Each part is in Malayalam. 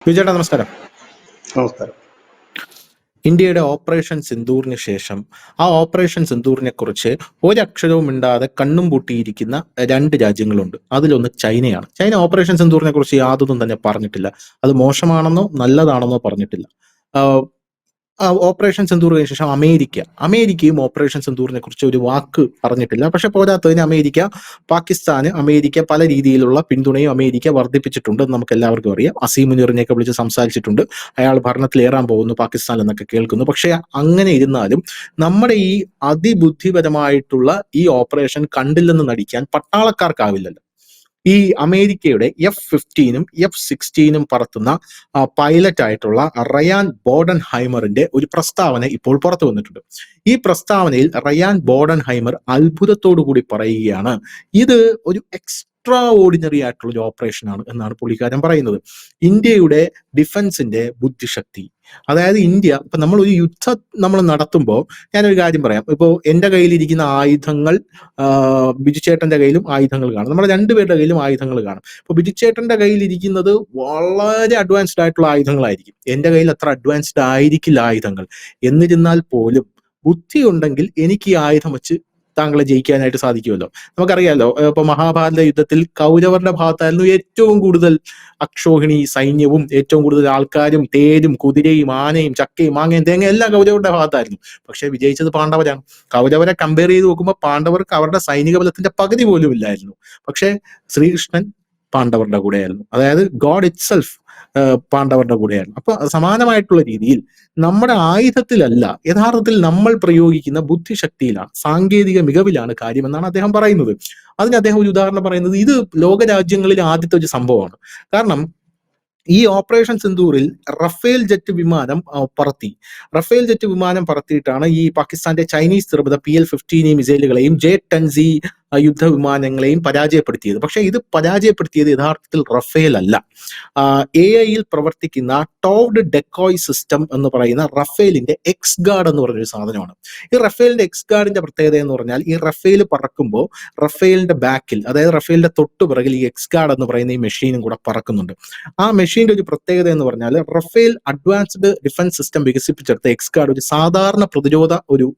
വിജയേട്ടാ നമസ്കാരം. നമസ്കാരം. ഇന്ത്യയുടെ ഓപ്പറേഷൻ സിന്ദൂറിന് ശേഷം ആ ഓപ്പറേഷൻ സിന്ദൂറിനെ കുറിച്ച് ഒരക്ഷരവും മിണ്ടാതെ കണ്ണും പൂട്ടിയിരിക്കുന്ന രണ്ട് രാജ്യങ്ങളുണ്ട്. അതിലൊന്ന് ചൈനയാണ്. ചൈന ഓപ്പറേഷൻ സിന്ദൂറിനെ കുറിച്ച് യാതൊന്നും തന്നെ പറഞ്ഞിട്ടില്ല. അത് മോശമാണെന്നോ നല്ലതാണെന്നോ പറഞ്ഞിട്ടില്ല. ആഹ് ഓപ്പറേഷൻ സിന്ദൂറിന് ശേഷം അമേരിക്കയും ഓപ്പറേഷൻ സിന്ദൂറിനെ കുറിച്ച് ഒരു വാക്ക് പറഞ്ഞിട്ടില്ല. പക്ഷെ പോരാത്തതിന് അമേരിക്ക പല രീതിയിലുള്ള പിന്തുണയും അമേരിക്ക വർദ്ധിപ്പിച്ചിട്ടുണ്ട് എന്ന് നമുക്ക് എല്ലാവർക്കും അറിയാം. അസീം മുനീറിനെയൊക്കെ വിളിച്ച് സംസാരിച്ചിട്ടുണ്ട്. അയാൾ ഭരണത്തിലേറാൻ പോകുന്നു പാകിസ്ഥാൻ എന്നൊക്കെ കേൾക്കുന്നു. പക്ഷെ അങ്ങനെ ഇരുന്നാലും നമ്മുടെ ഈ അതിബുദ്ധിപരമായിട്ടുള്ള ഈ ഓപ്പറേഷൻ കണ്ടില്ലെന്ന് നടിക്കാൻ പട്ടാളക്കാർക്കാവില്ലല്ലോ. ഈ അമേരിക്കയുടെ F-15 F-16 പറത്തുന്ന പൈലറ്റ് ആയിട്ടുള്ള റയാൻ ബോഡൻഹൈമറിന്റെ ഒരു പ്രസ്താവന ഇപ്പോൾ പുറത്തു വന്നിട്ടുണ്ട്. ഈ പ്രസ്താവനയിൽ റയാൻ ബോഡൻഹൈമർ അത്ഭുതത്തോടു കൂടി പറയുകയാണ്, ഇത് ഒരു എക്സ്ട്രാ ഓർഡിനറി ആയിട്ടുള്ള ഒരു ഓപ്പറേഷൻ ആണ് എന്നാണ് പുള്ളിക്കാരൻ പറയുന്നത്. ഇന്ത്യയുടെ ഡിഫൻസിന്റെ ബുദ്ധിശക്തി, അതായത് ഇന്ത്യ ഇപ്പൊ നമ്മൾ ഒരു യുദ്ധം നമ്മൾ നടത്തുമ്പോൾ, ഞാനൊരു കാര്യം പറയാം. ഇപ്പോൾ എന്റെ കയ്യിലിരിക്കുന്ന ആയുധങ്ങൾ, ബിജുചേട്ടന്റെ കയ്യിലും ആയുധങ്ങൾ കാണും, നമ്മുടെ രണ്ടുപേരുടെ കയ്യിലും ആയുധങ്ങൾ കാണും. ഇപ്പൊ ബിജുചേട്ടന്റെ കയ്യിലിരിക്കുന്നത് വളരെ അഡ്വാൻസ്ഡ് ആയിട്ടുള്ള ആയുധങ്ങളായിരിക്കും, എന്റെ കയ്യിൽ അത്ര അഡ്വാൻസ്ഡ് ആയിരിക്കില്ല ആയുധങ്ങൾ. എന്നിരുന്നാൽ പോലും ബുദ്ധി ഉണ്ടെങ്കിൽ എനിക്ക് ഈ ആയുധം വെച്ച് താങ്കളെ ജയിക്കാനായിട്ട് സാധിക്കുമല്ലോ. നമുക്കറിയാലോ, ഇപ്പൊ മഹാഭാരത യുദ്ധത്തിൽ കൗരവരുടെ ഭാഗത്തായിരുന്നു ഏറ്റവും കൂടുതൽ അക്ഷോഹിണി സൈന്യവും ഏറ്റവും കൂടുതൽ ആൾക്കാരും തേരും കുതിരയും ആനയും ചക്കയും മാങ്ങയും തേങ്ങ എല്ലാം കൗരവരുടെ ഭാഗത്തായിരുന്നു. പക്ഷെ വിജയിച്ചത് പാണ്ഡവരാണ്. കൗരവരെ കമ്പയർ ചെയ്ത് നോക്കുമ്പോൾ പാണ്ഡവർക്ക് അവരുടെ സൈനിക ബലത്തിന്റെ പകുതി പോലും ഇല്ലായിരുന്നു. പക്ഷെ ശ്രീകൃഷ്ണൻ പാണ്ഡവരുടെ കൂടെയായിരുന്നു, അതായത് ഗോഡ് ഇറ്റ് സെൽഫ് പാണ്ഡവരുടെ കൂടെയായിരുന്നു. അപ്പൊ സമാനമായിട്ടുള്ള രീതിയിൽ നമ്മുടെ ആയുധത്തിലല്ല, യഥാർത്ഥത്തിൽ നമ്മൾ പ്രയോഗിക്കുന്ന ബുദ്ധിശക്തിയിലാണ്, സാങ്കേതിക മികവിലാണ് കാര്യമെന്നാണ് അദ്ദേഹം പറയുന്നത്. അതിന് അദ്ദേഹം ഒരു ഉദാഹരണം പറയുന്നത്, ഇത് ലോകരാജ്യങ്ങളിൽ ആദ്യത്തെ ഒരു സംഭവമാണ്. കാരണം ഈ ഓപ്പറേഷൻ സിന്ദൂറിൽ റഫേൽ ജെറ്റ് വിമാനം പറത്തിയിട്ടാണ് ഈ പാകിസ്ഥാന്റെ ചൈനീസ് നിർമ്മിത PL-15 മിസൈലുകളെയും J-10Z യുദ്ധവിമാനങ്ങളെയും പരാജയപ്പെടുത്തിയത്. പക്ഷെ ഇത് പരാജയപ്പെടുത്തിയത് യഥാർത്ഥത്തിൽ റഫേൽ അല്ല, AI പ്രവർത്തിക്കുന്ന ടോവ്ഡ് ഡെക്കോയ് സിസ്റ്റം എന്ന് പറയുന്ന റഫേലിന്റെ എക്സ് ഗാർഡ് എന്ന് പറഞ്ഞൊരു സാധനമാണ്. ഈ റഫേലിന്റെ എക്സ് ഗാർഡിന്റെ പ്രത്യേകത എന്ന് പറഞ്ഞാൽ, ഈ റഫേൽ പറക്കുമ്പോൾ റഫേലിന്റെ ബാക്കിൽ, അതായത് റഫേലിന്റെ തൊട്ടുപിറകിൽ ഈ എക്സ് ഗാർഡ് എന്ന് പറയുന്ന ഈ മെഷീനും കൂടെ പറക്കുന്നുണ്ട്. ആ മെഷീന്റെ ഒരു പ്രത്യേകത എന്ന് പറഞ്ഞാൽ, റഫേൽ അഡ്വാൻസ്ഡ് ഡിഫൻസ് സിസ്റ്റം വികസിപ്പിച്ചെടുത്ത എക്സ് ഗാർഡ് ഒരു സാധാരണ പ്രതിരോധ ഒരു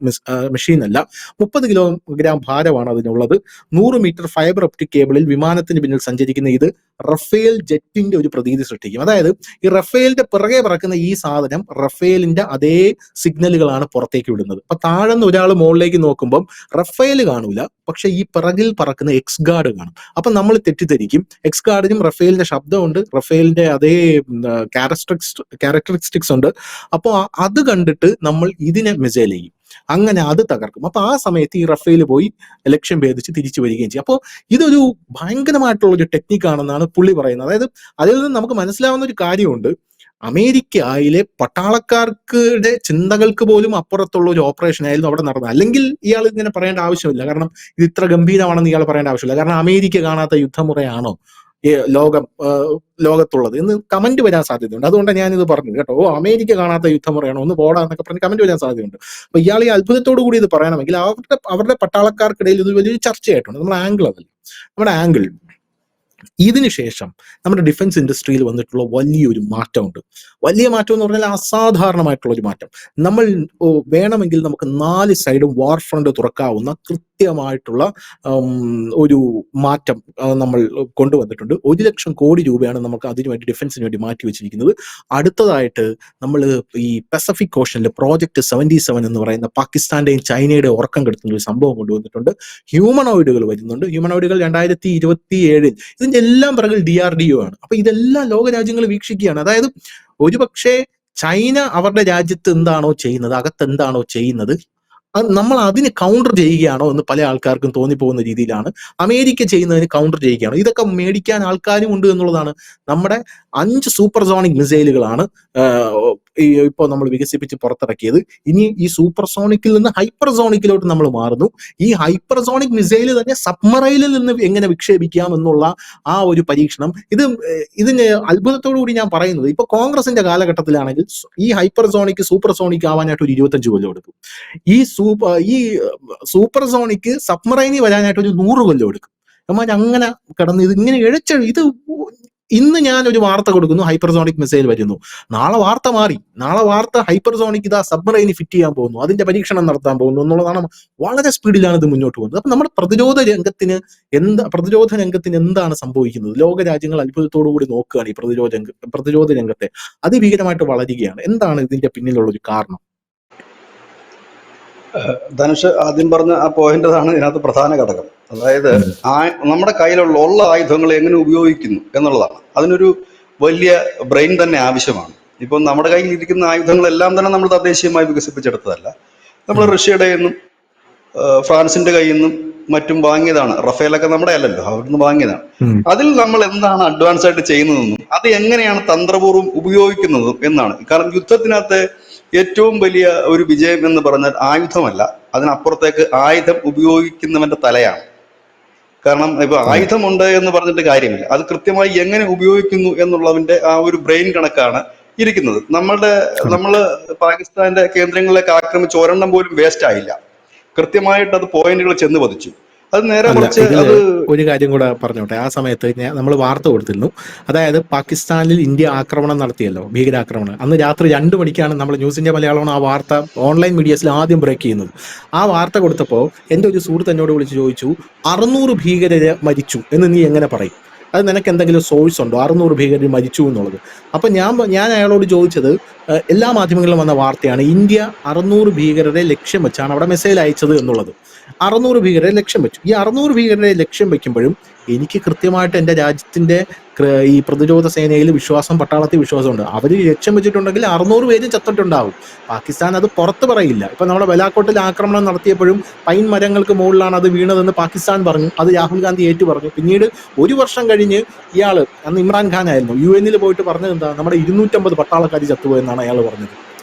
മെഷീൻ അല്ല. 30 കിലോഗ്രാം ഭാരമാണ് അതിനുള്ളത്. 100 മീറ്റർ ഫൈബർ ഒപ്റ്റിക് കേബിളിൽ വിമാനത്തിന് പിന്നിൽ സഞ്ചരിക്കുന്ന ഇത് റഫേൽ ജെറ്റിന്റെ ഒരു പ്രതീതി സൃഷ്ടിക്കും. അതായത് ഈ റഫേലിന്റെ പിറകെ പറക്കുന്ന ഈ സാധനം റഫേലിന്റെ അതേ സിഗ്നലുകളാണ് പുറത്തേക്ക് വിടുന്നത്. അപ്പൊ താഴെന്ന് ഒരാൾ മുകളിലേക്ക് നോക്കുമ്പോൾ റഫേൽ കാണൂല, പക്ഷെ ഈ പിറകിൽ പറക്കുന്ന എക്സ് ഗാർഡ് കാണും. അപ്പൊ നമ്മൾ തെറ്റിദ്ധരിക്കും, എക്സ് ഗാർഡിനും റഫേലിന്റെ ശബ്ദമുണ്ട്, റഫേലിന്റെ അതേ ക്യാരക്ടറിസ്റ്റിക്സ് ഉണ്ട്. അപ്പോൾ അത് കണ്ടിട്ട് നമ്മൾ ഇതിനെ മിസൈൽ ചെയ്യും, അങ്ങനെ അത് തകർക്കും. അപ്പൊ ആ സമയത്ത് ഈ റഫേൽ പോയി ലക്ഷ്യം ഭേദിച്ച് തിരിച്ചു വരികയും ചെയ്യും. അപ്പോൾ ഇതൊരു ഭയങ്കരമായിട്ടുള്ള ഒരു ടെക്നിക്കാണെന്നാണ് പുള്ളി പറയുന്നത്. അതായത് അതിൽ നിന്ന് നമുക്ക് മനസ്സിലാവുന്ന ഒരു കാര്യമുണ്ട്, അമേരിക്കയിലെ പട്ടാളക്കാർക്കുടെ ചിന്തകൾക്ക് പോലും അപ്പുറത്തുള്ള ഒരു ഓപ്പറേഷൻ ആയിരുന്നു അവിടെ നടന്നത്. അല്ലെങ്കിൽ ഇയാൾ ഇങ്ങനെ പറയേണ്ട ആവശ്യമില്ല, കാരണം ഇത് ഇത്ര ഗംഭീരമാണെന്ന് ഇയാൾ പറയേണ്ട ആവശ്യമില്ല. കാരണം അമേരിക്ക കാണാത്ത യുദ്ധമുറയാണോ ലോകത്തുള്ളത് എന്ന് കമന്റ് വരാൻ സാധ്യതയുണ്ട്. അതുകൊണ്ട് ഞാനിത് പറഞ്ഞു കേട്ടോ. അമേരിക്ക കാണാത്ത യുദ്ധമുറയാണോ, ഒന്ന് പോടാ എന്നൊക്കെ പറഞ്ഞ് കമന്റ് വരാൻ സാധ്യതയുണ്ട്. അപ്പൊ ഇയാൾ ഈ അത്ഭുതത്തോടു കൂടി ഇത് പറയണമെങ്കിൽ അവരുടെ പട്ടാളക്കാർക്കിടയിൽ ഇത് വലിയൊരു ചർച്ചയായിട്ടുണ്ട്. നമ്മുടെ ആംഗിൾ അതല്ല, നമ്മുടെ ആംഗിൾ ഇതിനുശേഷം നമ്മുടെ ഡിഫൻസ് ഇൻഡസ്ട്രിയിൽ വന്നിട്ടുള്ള വലിയൊരു മാറ്റമുണ്ട്. വലിയ മാറ്റം എന്ന് പറഞ്ഞാൽ അസാധാരണമായിട്ടുള്ള ഒരു മാറ്റം. നമ്മൾ വേണമെങ്കിൽ നമുക്ക് 4 സൈഡും വാർ ഫ്രണ്ട് തുറക്കാവുന്ന കൃത്യമായിട്ടുള്ള ഒരു മാറ്റം നമ്മൾ കൊണ്ടുവന്നിട്ടുണ്ട്. 1 ലക്ഷം കോടി രൂപയാണ് നമുക്ക് അതിനുവേണ്ടി ഡിഫൻസിന് വേണ്ടി മാറ്റി വെച്ചിരിക്കുന്നത്. അടുത്തതായിട്ട് നമ്മൾ ഈ പസഫിക് ഓഷനിൽ പ്രോജക്ട് 77 എന്ന് പറയുന്ന പാകിസ്ഥാന്റെയും ചൈനയുടെയും ഉറക്കം കെടുത്തുന്ന ഒരു സംഭവം കൊണ്ടുവന്നിട്ടുണ്ട്. ഹ്യൂമനോയിഡുകൾ വരുന്നുണ്ട്. ഹ്യൂമനോയിഡുകൾ 2027 ഇതിന്റെ എല്ലാം പിറകിൽ DRDO ആണ്. അപ്പൊ ഇതെല്ലാം ലോകരാജ്യങ്ങൾ വീക്ഷിക്കുകയാണ്. അതായത് ഒരുപക്ഷെ ചൈന അവരുടെ രാജ്യത്ത് എന്താണോ ചെയ്യുന്നത്, അകത്ത് എന്താണോ ചെയ്യുന്നത്, നമ്മൾ അതിന് കൗണ്ടർ ചെയ്യുകയാണോ എന്ന് പല ആൾക്കാർക്കും തോന്നിപ്പോകുന്ന രീതിയിലാണ് അമേരിക്ക ചെയ്യുന്നതിന് കൗണ്ടർ ചെയ്യുകയാണോ. ഇതൊക്കെ മേടിക്കാൻ ആൾക്കാരും ഉണ്ട് എന്നുള്ളതാണ്. നമ്മുടെ 5 സൂപ്പർസോണിക് മിസൈലുകളാണ് ഇപ്പോൾ നമ്മൾ വികസിപ്പിച്ച് പുറത്തിറക്കിയത്. ഇനി ഈ സൂപ്പർസോണിക്കിൽ നിന്ന് ഹൈപ്പർസോണിക്കിലോട്ട് നമ്മൾ മാറുന്നു. ഈ ഹൈപ്പർസോണിക് മിസൈൽ തന്നെ സബ്മറൈനിൽ നിന്ന് എങ്ങനെ വിക്ഷേപിക്കാം എന്നുള്ള ആ ഒരു പരീക്ഷണം, ഇതിന് അത്ഭുതത്തോടു കൂടി ഞാൻ പറയുന്നത്, ഇപ്പൊ കോൺഗ്രസിന്റെ കാലഘട്ടത്തിലാണെങ്കിൽ ഈ ഹൈപ്പർസോണിക് സൂപ്പർസോണിക് ആവാനായിട്ട് ഒരു 25 കൊല്ലം എടുക്കും. ഈ സൂപ്പർസോണിക്ക് സബ്മറൈനിൽ വരാനായിട്ട് ഒരു 100 കൊല്ലം എടുക്കും. അങ്ങനെ കിടന്ന് ഇതിങ്ങനെ ഇത് ഇന്ന് ഞാൻ ഒരു വാർത്ത കൊടുക്കുന്നു, ഹൈപ്പർസോണിക് മിസൈൽ വരുന്നു. നാളെ വാർത്ത മാറി. നാളെ വാർത്ത ഹൈപ്പർസോണിക് ഇതാ സബ്മറൈന് ഫിറ്റ് ചെയ്യാൻ പോകുന്നു, അതിന്റെ പരീക്ഷണം നടത്താൻ പോകുന്നു എന്നുള്ളതാണ്. വളരെ സ്പീഡിലാണ് ഇത് മുന്നോട്ട് പോകുന്നത്. അപ്പൊ നമ്മുടെ പ്രതിരോധ രംഗത്തിന് എന്താണ് സംഭവിക്കുന്നത്? ലോക രാജ്യങ്ങൾ അത്ഭുതത്തോടു കൂടി നോക്കുകയാണ് ഈ പ്രതിരോധ രംഗത്തെ. അതിഭീകരമായിട്ട് വളരുകയാണ്. എന്താണ് ഇതിന്റെ പിന്നിലുള്ള ഒരു കാരണം? ധനുഷ് ആദ്യം പറഞ്ഞ ആ പോയിന്റതാണ് ഇതിനകത്ത് പ്രധാന ഘടകം. അതായത് നമ്മുടെ കയ്യിലുള്ള ആയുധങ്ങൾ എങ്ങനെ ഉപയോഗിക്കുന്നു എന്നുള്ളതാണ്. അതിനൊരു വലിയ ബ്രെയിൻ തന്നെ ആവശ്യമാണ്. ഇപ്പം നമ്മുടെ കയ്യിൽ ഇരിക്കുന്ന ആയുധങ്ങളെല്ലാം തന്നെ നമ്മൾ തദ്ദേശീയമായി വികസിപ്പിച്ചെടുത്തതല്ല. നമ്മൾ റഷ്യയുടെ നിന്നും ഫ്രാൻസിന്റെ കയ്യിൽ നിന്നും മറ്റും വാങ്ങിയതാണ്. റഫേലൊക്കെ നമ്മുടെ അല്ലല്ലോ, അവിടുന്ന് വാങ്ങിയതാണ്. അതിൽ നമ്മൾ എന്താണ് അഡ്വാൻസ് ആയിട്ട് ചെയ്യുന്നതെന്നും അത് എങ്ങനെയാണ് തന്ത്രപൂർവ്വം ഉപയോഗിക്കുന്നതും എന്നാണ്. കാരണം യുദ്ധത്തിനകത്ത് ഏറ്റവും വലിയ ഒരു വിജയം എന്ന് പറഞ്ഞാൽ ആയുധമല്ല, അതിനപ്പുറത്തേക്ക് ആയുധം ഉപയോഗിക്കുന്നവന്റെ തലയാണ്. കാരണം ഇപ്പൊ ആയുധമുണ്ട് എന്ന് പറഞ്ഞിട്ട് കാര്യമില്ല, അത് കൃത്യമായി എങ്ങനെ ഉപയോഗിക്കുന്നു എന്നുള്ളതിന്റെ ആ ഒരു ബ്രെയിൻ കണക്കാണ് ഇരിക്കുന്നത്. നമ്മള് പാകിസ്ഥാന്റെ കേന്ദ്രങ്ങളിലേക്ക് ആക്രമിച്ച് ഒരെണ്ണം പോലും വേസ്റ്റ് ആയില്ല. കൃത്യമായിട്ട് അത് പോയിന്റുകൾ ചെന്ന് പതിച്ചു. അത് നേരെ മറിച്ച് ഒരു കാര്യം കൂടെ പറഞ്ഞോട്ടെ. ആ സമയത്ത് നമ്മൾ വാർത്ത കൊടുത്തിരുന്നു. അതായത് പാകിസ്ഥാനിൽ ഇന്ത്യ ആക്രമണം നടത്തിയല്ലോ, ഭീകരാക്രമണം. അന്ന് രാത്രി 2 മണിക്കാണ് നമ്മൾ ന്യൂസ് ഇന്ത്യ മലയാളമാണ് ആ വാർത്ത ഓൺലൈൻ മീഡിയസിൽ ആദ്യം ബ്രേക്ക് ചെയ്യുന്നത്. ആ വാർത്ത കൊടുത്തപ്പോൾ എൻ്റെ ഒരു സുഹൃത്ത് എന്നോട് വിളിച്ച് ചോദിച്ചു, 600 ഭീകരരെ മരിച്ചു എന്ന് നീ എങ്ങനെ പറയും? അത് നിനക്ക് എന്തെങ്കിലും സോഴ്സ് ഉണ്ടോ 600 ഭീകരർ മരിച്ചു എന്നുള്ളത്? അപ്പൊ ഞാൻ അയാളോട് ചോദിച്ചത്, എല്ലാ മാധ്യമങ്ങളിലും വന്ന വാർത്തയാണ്, ഇന്ത്യ 600 ഭീകരരെ ലക്ഷ്യം വെച്ചാണ് അവിടെ മെസ്സേജ് അയച്ചത് എന്നുള്ളത്. 600 ഭീകരരെ ലക്ഷ്യം വെച്ചു. ഈ 600 ഭീകരരെ ലക്ഷ്യം വെക്കുമ്പോഴും എനിക്ക് കൃത്യമായിട്ട് എൻ്റെ രാജ്യത്തിന്റെ ഈ പ്രതിരോധ സേനയിൽ വിശ്വാസം, പട്ടാളത്തിൽ വിശ്വാസമുണ്ട്. അവർ ലക്ഷ്യം വെച്ചിട്ടുണ്ടെങ്കിൽ 600 പേരും ചത്തിട്ടുണ്ടാവും. പാകിസ്ഥാൻ അത് പുറത്ത് പറയില്ല. ഇപ്പൊ നമ്മുടെ ബലാക്കോട്ടിൽ ആക്രമണം നടത്തിയപ്പോഴും പൈൻ മരങ്ങൾക്ക് മുകളിലാണ് അത് വീണതെന്ന് പാകിസ്ഥാൻ പറഞ്ഞു. അത് രാഹുൽ ഗാന്ധി ഏറ്റു പറഞ്ഞു. പിന്നീട് 1 വർഷം കഴിഞ്ഞ് ഇയാള്, അന്ന് ഇമ്രാൻഖാൻ ആയിരുന്നു, UN പോയിട്ട് പറഞ്ഞത് എന്താ, നമ്മുടെ 250 പട്ടാളക്കാർ ചത്തുപോയെന്നാണ് അയാൾ പറഞ്ഞത്.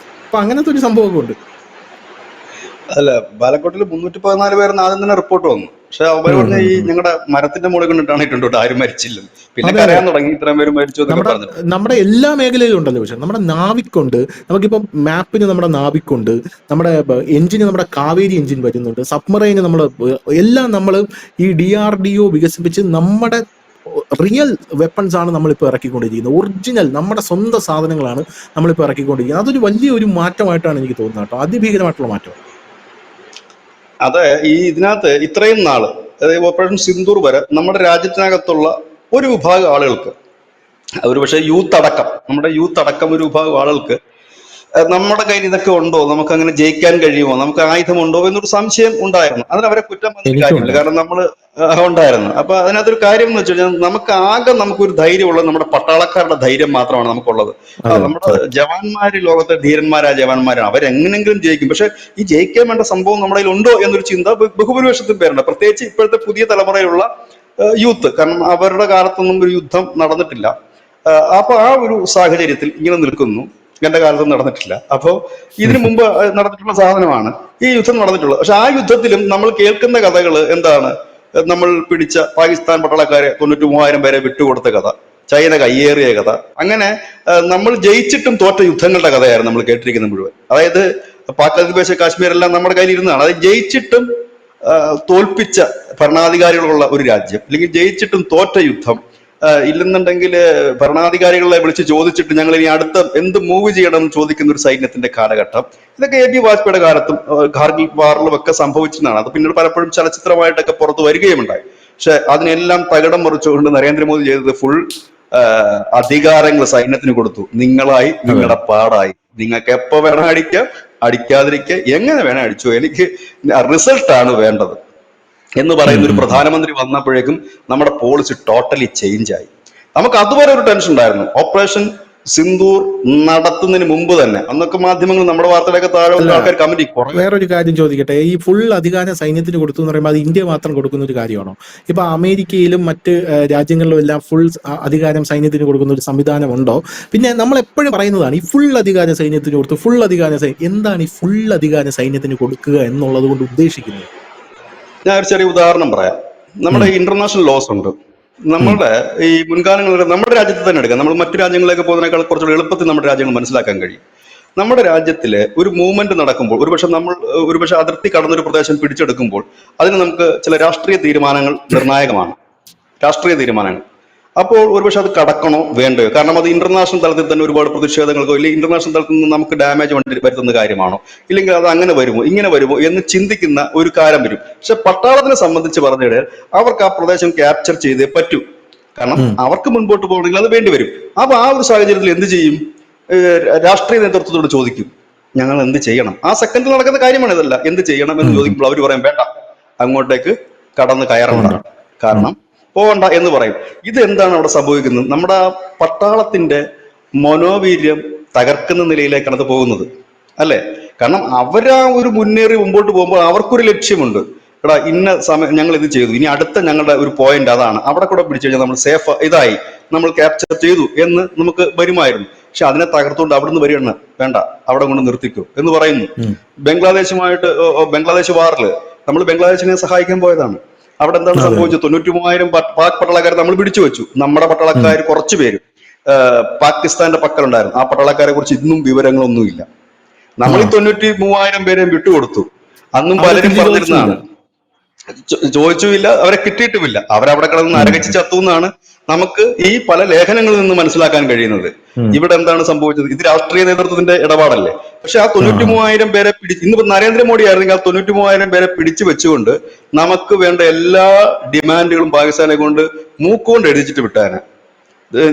അപ്പൊ അങ്ങനത്തെ ഒരു സംഭവമൊക്കെ ഉണ്ട്. അല്ല, ബാലക്കോട്ടിൽ 314 പേരെന്ന് ആദ്യം തന്നെ റിപ്പോർട്ട് വന്നു. പക്ഷെ അവർ പറഞ്ഞ ഈ ഞങ്ങളുടെ മരത്തിന്റെ മുകളിൽ കൊണ്ടിട്ടാണ് ഇട്ടുണ്ടോ, ആരും മരിച്ചില്ല. പിന്നെ കരയാൻ തുടങ്ങി, ഇത്രയും പേര് മരിച്ചു എന്നൊക്കെ പറഞ്ഞു. നമ്മുടെ എല്ലാ മേഖലയിലും ഉണ്ടല്ലോ. പക്ഷെ നമ്മുടെ നാവിക്കുണ്ട്, നമുക്കിപ്പം മാപ്പിന് നമ്മുടെ നാവിക്കുണ്ട്, നമ്മുടെ എഞ്ചിന് നമ്മുടെ കാവേരി എഞ്ചിൻ വരുന്നുണ്ട്, സബ്മറൈന് നമ്മൾ എല്ലാം നമ്മൾ ഈ DRDO വികസിപ്പിച്ച് നമ്മുടെ റിയൽ വെപ്പൺസ് ആണ് നമ്മളിപ്പോൾ ഇറക്കിക്കൊണ്ടിരിക്കുന്നത്. ഒറിജിനൽ നമ്മുടെ സ്വന്തം സാധനങ്ങളാണ് നമ്മളിപ്പോൾ ഇറക്കിക്കൊണ്ടിരിക്കുന്നത്. അതൊരു വലിയൊരു മാറ്റമായിട്ടാണ് എനിക്ക് തോന്നുന്നത് കേട്ടോ, അതിഭീകരമായിട്ടുള്ള മാറ്റം. അതെ, ഇതിനകത്ത് ഇത്രയും നാള്, അതായത് ഓപ്പറേഷൻ സിന്ദൂർ വരെ നമ്മുടെ രാജ്യത്തിനകത്തുള്ള ഒരു വിഭാഗം ആളുകൾക്ക്, ഒരു പക്ഷേ നമ്മുടെ യൂത്ത് അടക്കം ഒരു വിഭാഗം ആളുകൾക്ക് നമ്മുടെ കയ്യിൽ ഇതൊക്കെ ഉണ്ടോ, നമുക്ക് അങ്ങനെ ജയിക്കാൻ കഴിയുമോ, നമുക്ക് ആയുധമുണ്ടോ എന്നൊരു സംശയം ഉണ്ടായിരുന്നു. അതിനവരെ കുറ്റം പറഞ്ഞിട്ട് കാര്യമില്ല, കാരണം നമ്മൾ ഉണ്ടായിരുന്നു. അപ്പൊ അതിനകത്തൊരു കാര്യം എന്ന് വെച്ച് കഴിഞ്ഞാൽ നമുക്കൊരു ധൈര്യമുള്ളത് നമ്മുടെ പട്ടാളക്കാരുടെ ധൈര്യം മാത്രമാണ് നമുക്കുള്ളത്. നമ്മുടെ ജവാന്മാര് ലോകത്തെ ധീരന്മാരായ ജവാന്മാരാണ്, അവരെങ്ങനെങ്കിലും ജയിക്കും. പക്ഷെ ഈ ജയിക്കാൻ വേണ്ട സംഭവം നമ്മുടെ കയ്യിൽ ഉണ്ടോ എന്നൊരു ചിന്ത ബഹുഭൂരിപക്ഷത്തിൽ പേരുണ്ട്, പ്രത്യേകിച്ച് ഇപ്പോഴത്തെ പുതിയ തലമുറയിലുള്ള യൂത്ത്. കാരണം അവരുടെ കാലത്തൊന്നും ഒരു യുദ്ധം നടന്നിട്ടില്ല. അപ്പൊ ആ ഒരു സാഹചര്യത്തിൽ ഇങ്ങനെ നിൽക്കുന്നു. എന്റെ കാലത്തും നടന്നിട്ടില്ല. അപ്പോ ഇതിനു മുമ്പ് നടന്നിട്ടുള്ള സാധനമാണ് ഈ യുദ്ധം നടന്നിട്ടുള്ളത്. പക്ഷെ ആ യുദ്ധത്തിലും നമ്മൾ കേൾക്കുന്ന കഥകൾ എന്താണ്? നമ്മൾ പിടിച്ച പാകിസ്ഥാൻ പട്ടാളക്കാരെ 93,000 പേരെ വിട്ടുകൊടുത്ത കഥ, ചൈന കയ്യേറിയ കഥ, അങ്ങനെ നമ്മൾ ജയിച്ചിട്ടും തോറ്റ യുദ്ധങ്ങളുടെ കഥയായിരുന്നു നമ്മൾ കേട്ടിരിക്കുന്നത് മുഴുവൻ. അതായത് പാക് അധിനിവേശ കാശ്മീരെല്ലാം നമ്മുടെ കയ്യിൽ ഇരുന്നതാണ്. അത് ജയിച്ചിട്ടും തോൽപ്പിച്ച ഭരണാധികാരികളുള്ള ഒരു രാജ്യം, അല്ലെങ്കിൽ ജയിച്ചിട്ടും തോറ്റ യുദ്ധം, ഇല്ലെന്നുണ്ടെങ്കിൽ ഭരണാധികാരികളെ വിളിച്ച് ചോദിച്ചിട്ട് ഞങ്ങൾ ഇനി അടുത്ത എന്ത് മൂവ് ചെയ്യണം എന്ന് ചോദിക്കുന്ന ഒരു സൈന്യത്തിന്റെ കാലഘട്ടം. ഇതൊക്കെ AB വാജ്പേയിയുടെ കാലത്തും കാർഗിൽ വാറിലും ഒക്കെ സംഭവിച്ചതാണ്. അത് പിന്നീട് പലപ്പോഴും ചലച്ചിത്രമായിട്ടൊക്കെ പുറത്ത് വരികയുമുണ്ടായി. പക്ഷെ അതിനെല്ലാം തകിടം മറിച്ചുകൊണ്ട് നരേന്ദ്രമോദി ചെയ്തത് ഫുൾ അധികാരങ്ങൾ സൈന്യത്തിന് കൊടുത്തു. നിങ്ങളുടെ പാടായി, നിങ്ങൾക്ക് എപ്പോ വേണം അടിക്കാം, അടിക്കാതിരിക്കുക, എങ്ങനെ വേണം അടിച്ചോ, എനിക്ക് റിസൾട്ടാണ് വേണ്ടത് എന്ന് പറയുന്ന ഒരു പ്രധാനമന്ത്രി വന്നപ്പോഴേക്കും നമ്മുടെ പോളിസി ടോട്ടലി ചേഞ്ച് ആയി. നമുക്ക് അതുവരെ ഒരു ടെൻഷൻ ഉണ്ടായിരുന്നു. ഓപ്പറേഷൻ സിന്ദൂർ നടത്തുന്നതിന് മുമ്പ് തന്നെ അന്നൊക്കെ മാധ്യമങ്ങൾ നമ്മുടെ വാർത്തയിലൊക്കെ താഴെ ആൾക്കാർ കമന്റ്. വേറൊരു കാര്യം ചോദിക്കട്ടെ, ഈ ഫുൾ അധികാരം സൈന്യത്തിന് കൊടുത്തു എന്ന് പറയുമ്പോൾ അത് ഇന്ത്യ മാത്രം കൊടുക്കുന്ന ഒരു കാര്യമാണോ? ഇപ്പൊ അമേരിക്കയിലും മറ്റ് രാജ്യങ്ങളിലും എല്ലാം ഫുൾ അധികാരം സൈന്യത്തിന് കൊടുക്കുന്ന ഒരു സംവിധാനം ഉണ്ടോ? പിന്നെ നമ്മൾ എപ്പോഴും പറയുന്നതാണ് ഈ ഫുൾ അധികാരം സൈന്യത്തിന് കൊടുത്തു, ഫുൾ അധികാരം എന്താണ് ഈ ഫുൾ അധികാരം സൈന്യത്തിന് കൊടുക്കുക എന്നുള്ളത് കൊണ്ട് ഉദ്ദേശിക്കുന്നത്? ഞാൻ ഒരു ചെറിയ ഉദാഹരണം പറയാം. നമ്മുടെ ഇന്റർനാഷണൽ ലോസ് ഉണ്ട്. നമ്മുടെ ഈ മുൻകാലങ്ങളിൽ നമ്മുടെ രാജ്യത്ത് തന്നെ എടുക്കാം. നമ്മൾ മറ്റു രാജ്യങ്ങളിലേക്ക് പോകുന്നതിനേക്കാൾ കുറച്ചുകൂടി എളുപ്പത്തിൽ നമ്മുടെ രാജ്യങ്ങൾ മനസ്സിലാക്കാൻ കഴിയും. നമ്മുടെ രാജ്യത്തില് ഒരു മൂവ്മെന്റ് നടക്കുമ്പോൾ, ഒരുപക്ഷെ അതിർത്തി കടന്നൊരു പ്രദേശം പിടിച്ചെടുക്കുമ്പോൾ അതിന് നമുക്ക് ചില രാഷ്ട്രീയ തീരുമാനങ്ങൾ നിർണായകമാണ്. രാഷ്ട്രീയ തീരുമാനങ്ങൾ അപ്പോൾ ഒരുപക്ഷെ അത് കടക്കണോ വേണ്ടയോ? കാരണം അത് ഇന്റർനാഷണൽ തലത്തിൽ തന്നെ ഒരുപാട് പ്രതിഷേധങ്ങൾക്കോ ഇല്ലെങ്കിൽ ഇന്റർനാഷണൽ തലത്തിൽ നിന്ന് നമുക്ക് ഡാമേജ് വരുത്തുന്ന കാര്യമാണോ, ഇല്ലെങ്കിൽ അത് അങ്ങനെ വരുമോ ഇങ്ങനെ വരുമോ എന്ന് ചിന്തിക്കുന്ന ഒരു കാലം വരും. പക്ഷെ പട്ടാളത്തിനെ സംബന്ധിച്ച് പറഞ്ഞിട്ട് അവർക്ക് ആ പ്രദേശം ക്യാപ്ചർ ചെയ്തേ പറ്റൂ. കാരണം അവർക്ക് മുൻപോട്ട് പോകണമെങ്കിൽ അത് വേണ്ടി വരും. അപ്പൊ ആ ഒരു സാഹചര്യത്തിൽ എന്ത് ചെയ്യും? രാഷ്ട്രീയ നേതൃത്വത്തോട് ചോദിക്കും, ഞങ്ങൾ എന്ത് ചെയ്യണം? ആ സെക്കൻഡിൽ നടക്കുന്ന കാര്യമാണ് ഇതല്ല. എന്ത് ചെയ്യണം എന്ന് ചോദിക്കുമ്പോൾ അവർ പറയും, വേണ്ട, അങ്ങോട്ടേക്ക് കടന്ന് കയറണ്ട, കാരണം പോകണ്ട എന്ന് പറയും. ഇത് എന്താണ് അവിടെ സംഭവിക്കുന്നത്? നമ്മുടെ ആ പട്ടാളത്തിന്റെ മനോവീര്യം തകർക്കുന്ന നിലയിലേക്കാണ് അത് പോകുന്നത്, അല്ലെ? കാരണം അവരാ ഒരു മുന്നേറി മുമ്പോട്ട് പോകുമ്പോൾ അവർക്കൊരു ലക്ഷ്യമുണ്ട്. എടാ, ഇന്ന സമയം ഞങ്ങൾ ഇത് ചെയ്തു, ഇനി അടുത്ത ഞങ്ങളുടെ ഒരു പോയിന്റ് അതാണ്, അവിടെ കൂടെ പിടിച്ചു കഴിഞ്ഞാൽ നമ്മൾ സേഫ് ഇതായി, നമ്മൾ ക്യാപ്ചർ ചെയ്തു എന്ന് നമുക്ക് വരുമായിരുന്നു. പക്ഷെ അതിനെ തകർത്തുകൊണ്ട് അവിടുന്ന് വരികയാണ്, വേണ്ട, അവിടെ കൊണ്ട് നിർത്തിക്കൂ എന്ന് പറയുന്നു. ബംഗ്ലാദേശ് വാറില് നമ്മൾ ബംഗ്ലാദേശിനെ സഹായിക്കാൻ പോയതാണ്. അവിടെ എന്താണ് സംഭവിച്ചത്? 93,000 പാക് പട്ടാളക്കാരെ നമ്മൾ പിടിച്ചു വെച്ചു. നമ്മുടെ പട്ടാളക്കാർ കുറച്ചു പേര് പാകിസ്ഥാന്റെ പക്കലുണ്ടായിരുന്നു. ആ പട്ടാളക്കാരെ കുറിച്ച് ഇന്നും വിവരങ്ങളൊന്നുമില്ല. നമ്മൾ ഈ 93,000 പേരെയും വിട്ടുകൊടുത്തു. അന്നും പലരും പറഞ്ഞിരുന്നതാണ്, ചോദിച്ചുമില്ല, അവരെ കിട്ടിയിട്ടുമില്ല. അവരവിടെ കിടന്ന് നരകച്ച് ചത്തു എന്നാണ് നമുക്ക് ഈ പല ലേഖനങ്ങളിൽ നിന്ന് മനസ്സിലാക്കാൻ കഴിയുന്നത്. ഇവിടെ എന്താണ് സംഭവിച്ചത്? ഇത് രാഷ്ട്രീയ നേതൃത്വത്തിന്റെ ഇടപാടല്ലേ? പക്ഷെ ആ 93,000 പേരെ ഇന്നിപ്പോ നരേന്ദ്രമോദി ആയിരുന്നെങ്കിൽ ആ 93,000 പേരെ പിടിച്ചു വെച്ചുകൊണ്ട് നമുക്ക് വേണ്ട എല്ലാ ഡിമാൻഡുകളും പാകിസ്ഥാനെ കൊണ്ട് മൂക്കുകൊണ്ട് എഴുതിച്ചിട്ട് വിട്ടാനെ.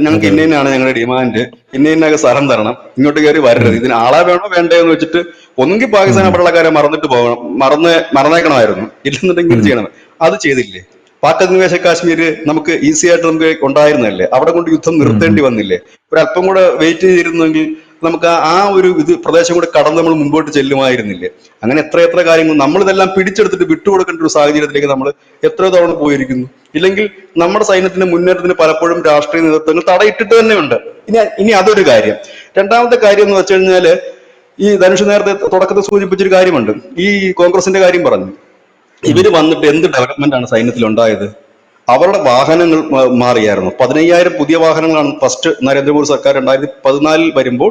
ഞങ്ങൾക്ക് ഇന്നയാണ് ഞങ്ങളുടെ ഡിമാൻഡ്, ഇന്നൊക്കെ സ്ഥലം തരണം, ഇങ്ങോട്ട് കയറി വരരുത്, ഇതിന് ആളെ വേണോ വേണ്ടയോ എന്ന് വെച്ചിട്ട് ഒന്നുകിൽ പാകിസ്ഥാൻ പട്ടാളക്കാരെ മറന്നിട്ട് പോകണം, മറന്നേക്കണമായിരുന്നു, ഇല്ലെന്നുണ്ടെങ്കിൽ ചെയ്യണം. അത് ചെയ്തില്ലേ? പാക് അധിനിവേശ കാശ്മീര് നമുക്ക് ഈസി ആയിട്ട് നമുക്ക് ഉണ്ടായിരുന്നല്ലേ? അവിടെ കൊണ്ട് യുദ്ധം നിർത്തേണ്ടി വന്നില്ലേ? ഒരല്പം കൂടെ വെയിറ്റ് ചെയ്തിരുന്നെങ്കിൽ നമുക്ക് ആ ഒരു പ്രദേശം കൂടെ കടന്ന് നമ്മൾ മുമ്പോട്ട് ചെല്ലുമായിരുന്നില്ലേ? അങ്ങനെ എത്ര കാര്യങ്ങൾ നമ്മളിതെല്ലാം പിടിച്ചെടുത്തിട്ട് വിട്ടുകൊടുക്കേണ്ട ഒരു സാഹചര്യത്തിലേക്ക് നമ്മൾ എത്ര തവണ പോയിരിക്കുന്നു. ഇല്ലെങ്കിൽ നമ്മുടെ സൈന്യത്തിന്റെ മുന്നേറ്റത്തിന് പലപ്പോഴും രാഷ്ട്രീയ നേതൃത്വങ്ങൾ തടയിട്ടിട്ട് തന്നെയുണ്ട്. ഇനി അതൊരു കാര്യം. രണ്ടാമത്തെ കാര്യം എന്ന് വെച്ച് കഴിഞ്ഞാല്, ഈ ധനുഷ് നേരത്തെ തുടക്കത്തിൽ സൂചിപ്പിച്ചൊരു കാര്യമുണ്ട്, ഈ കോൺഗ്രസിന്റെ കാര്യം പറഞ്ഞു. ഇവര് വന്നിട്ട് എന്ത് ഡെവലപ്മെന്റ് ആണ് സൈന്യത്തിൽ ഉണ്ടായത്? അവരുടെ വാഹനങ്ങൾ മാറിയായിരുന്നു. 15,000 പുതിയ വാഹനങ്ങളാണ് ഫസ്റ്റ് നരേന്ദ്രമോദി സർക്കാർ 2014 വരുമ്പോൾ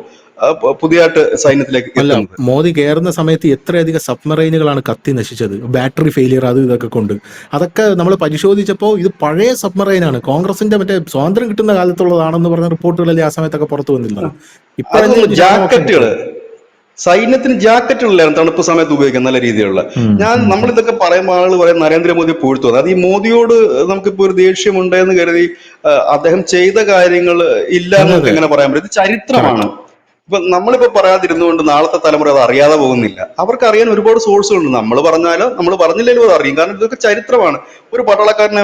പുതിയതായിട്ട് സൈന്യത്തിലേക്ക് എത്തുന്നത്. മോദി കയറുന്ന സമയത്ത് എത്രയധികം സബ്മറൈനുകളാണ് കത്തി നശിച്ചത്, ബാറ്ററി ഫെയിലിയർ, അത് ഇതൊക്കെ കൊണ്ട്. അതൊക്കെ നമ്മൾ പരിശോധിച്ചപ്പോൾ ഇത് പഴയ സബ്മറൈനാണ്, കോൺഗ്രസിന്റെ മറ്റേ സ്വാതന്ത്ര്യം കിട്ടുന്ന കാലത്തുള്ളതാണെന്ന് പറഞ്ഞ റിപ്പോർട്ടുകളല്ലേ ആ സമയത്തൊക്കെ പുറത്തു വന്നിരുന്നത്. ജാക്കറ്റുകള്, സൈന്യത്തിന് ജാക്കറ്റുകളിലായിരുന്നു തണുപ്പ് സമയത്ത് ഉപയോഗിക്കാൻ നല്ല രീതിയിലുള്ള. നമ്മളിതൊക്കെ പറയുമ്പോൾ ആളുകൾ പറയും നരേന്ദ്രമോദി പൂഴ്ത്തുന്നത്. അത് ഈ മോദിയോട് നമുക്കിപ്പോ ഒരു ദേഷ്യമുണ്ട് എന്ന് കരുതി അദ്ദേഹം ചെയ്ത കാര്യങ്ങൾ ഇല്ല എന്നൊക്കെ എങ്ങനെ പറയാൻ പറ്റും? ഇത് ചരിത്രമാണ്. ഇപ്പൊ നമ്മളിപ്പോ പറയാതിരുന്നുകൊണ്ട് നാളത്തെ തലമുറ അത് അറിയാതെ പോകുന്നില്ല. അവർക്ക് അറിയാൻ ഒരുപാട് സോഴ്സുകളുണ്ട്. നമ്മൾ പറഞ്ഞാലോ നമ്മൾ പറഞ്ഞില്ലെങ്കിലും അത് അറിയും. കാരണം ഇതൊക്കെ ചരിത്രമാണ്. ഒരു പട്ടാളക്കാരനെ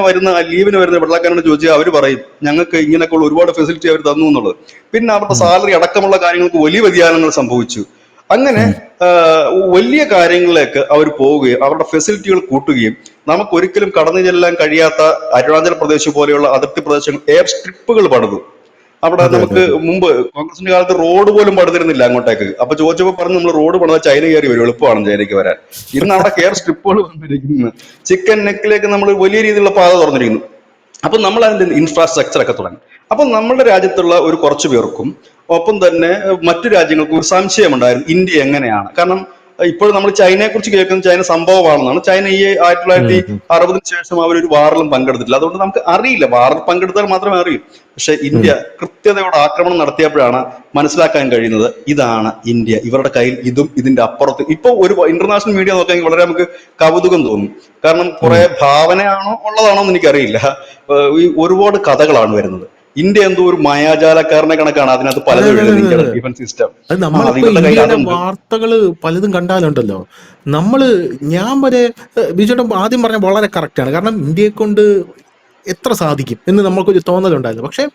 ലീവിന് വരുന്ന പട്ടാളക്കാരനോട് ചോദിച്ചാൽ അവർ പറയും ഞങ്ങൾക്ക് ഇങ്ങനെയൊക്കെയുള്ള ഒരുപാട് ഫെസിലിറ്റി അവർ തന്നു എന്നുള്ളത്. പിന്നെ അവരുടെ സാലറി അടക്കമുള്ള കാര്യങ്ങൾക്ക് വലിയ വ്യതിയാനങ്ങൾ സംഭവിച്ചു. അങ്ങനെ വലിയ കാര്യങ്ങളിലേക്ക് അവർ പോവുകയും അവരുടെ ഫെസിലിറ്റികൾ കൂട്ടുകയും നമുക്ക് ഒരിക്കലും കടന്നു ചെല്ലാൻ കഴിയാത്ത അരുണാചൽ പ്രദേശ് പോലെയുള്ള അതിർത്തി പ്രദേശങ്ങൾ എയർ സ്ട്രിപ്പുകൾ പണിതു. അവിടെ നമുക്ക് മുമ്പ് കോൺഗ്രസിന്റെ കാലത്ത് റോഡ് പോലും പണിതിരുന്നില്ല അങ്ങോട്ടേക്ക്. അപ്പൊ ചോദിച്ചപ്പോൾ പറഞ്ഞു നമ്മൾ റോഡ് പണിതാൽ ചൈന കയറി വരും, എളുപ്പമാണ് ചൈനയ്ക്ക് വരാൻ. ഇന്ന് അവിടെ എയർ സ്ട്രിപ്പുകൾ വന്നിരിക്കുന്നു. ചിക്കൻ നെക്കിലേക്ക് നമ്മൾ വലിയ രീതിയിലുള്ള പാത തുറന്നിരിക്കുന്നു. അപ്പൊ നമ്മൾ അതിന്റെ ഇൻഫ്രാസ്ട്രക്ചർ ഒക്കെ തുടങ്ങി. അപ്പൊ നമ്മുടെ രാജ്യത്തുള്ള ഒരു കുറച്ചു പേർക്കും ഒപ്പം തന്നെ മറ്റു രാജ്യങ്ങൾക്കും ഒരു സംശയമുണ്ടായിരുന്നു ഇന്ത്യ എങ്ങനെയാണ്. കാരണം ഇപ്പോഴും നമ്മൾ ചൈനയെ കുറിച്ച് കേൾക്കുന്നത് ചൈന സംഭവമാണെന്നാണ്. ചൈന ഈ 1960 ശേഷം അവരൊരു വാറിലും പങ്കെടുത്തിട്ടില്ല. അതുകൊണ്ട് നമുക്ക് അറിയില്ല, വാറിൽ പങ്കെടുത്താൽ മാത്രമേ അറിയൂ. പക്ഷെ ഇന്ത്യ കൃത്യതയോടെ ആക്രമണം നടത്തിയപ്പോഴാണ് മനസ്സിലാക്കാൻ കഴിയുന്നത് ഇതാണ് ഇന്ത്യ, ഇവരുടെ കയ്യിൽ ഇതും ഇതിന്റെ അപ്പുറത്ത്. ഇപ്പൊ ഒരു ഇന്റർനാഷണൽ മീഡിയ നോക്കുകയാണെങ്കിൽ വളരെ നമുക്ക് കൗതുകം തോന്നും. കാരണം കുറെ ഭാവനയാണോ ഉള്ളതാണോ എന്ന് എനിക്കറിയില്ല. ഈ ഒരുപാട് കഥകളാണ് വരുന്നത്. ഇന്ത്യ എന്തോ ഒരു മായാജാലക്കാരനെ കണക്കാണ് അതിനകത്ത് പലതും എഴുതുന്നത്. ഡിഫൻസ് സിസ്റ്റം വാർത്തകള് പലതും കണ്ടാലുണ്ടല്ലോ ഞാൻ വരെ ബിജുട്ടൻ ആദ്യം പറഞ്ഞ വളരെ കറക്റ്റാണ്. കാരണം ഇന്ത്യയെ കൊണ്ട് എത്ര സാധിക്കും എന്ന് നമ്മൾക്കൊരു തോന്നലുണ്ടായിരുന്നു. പക്ഷെ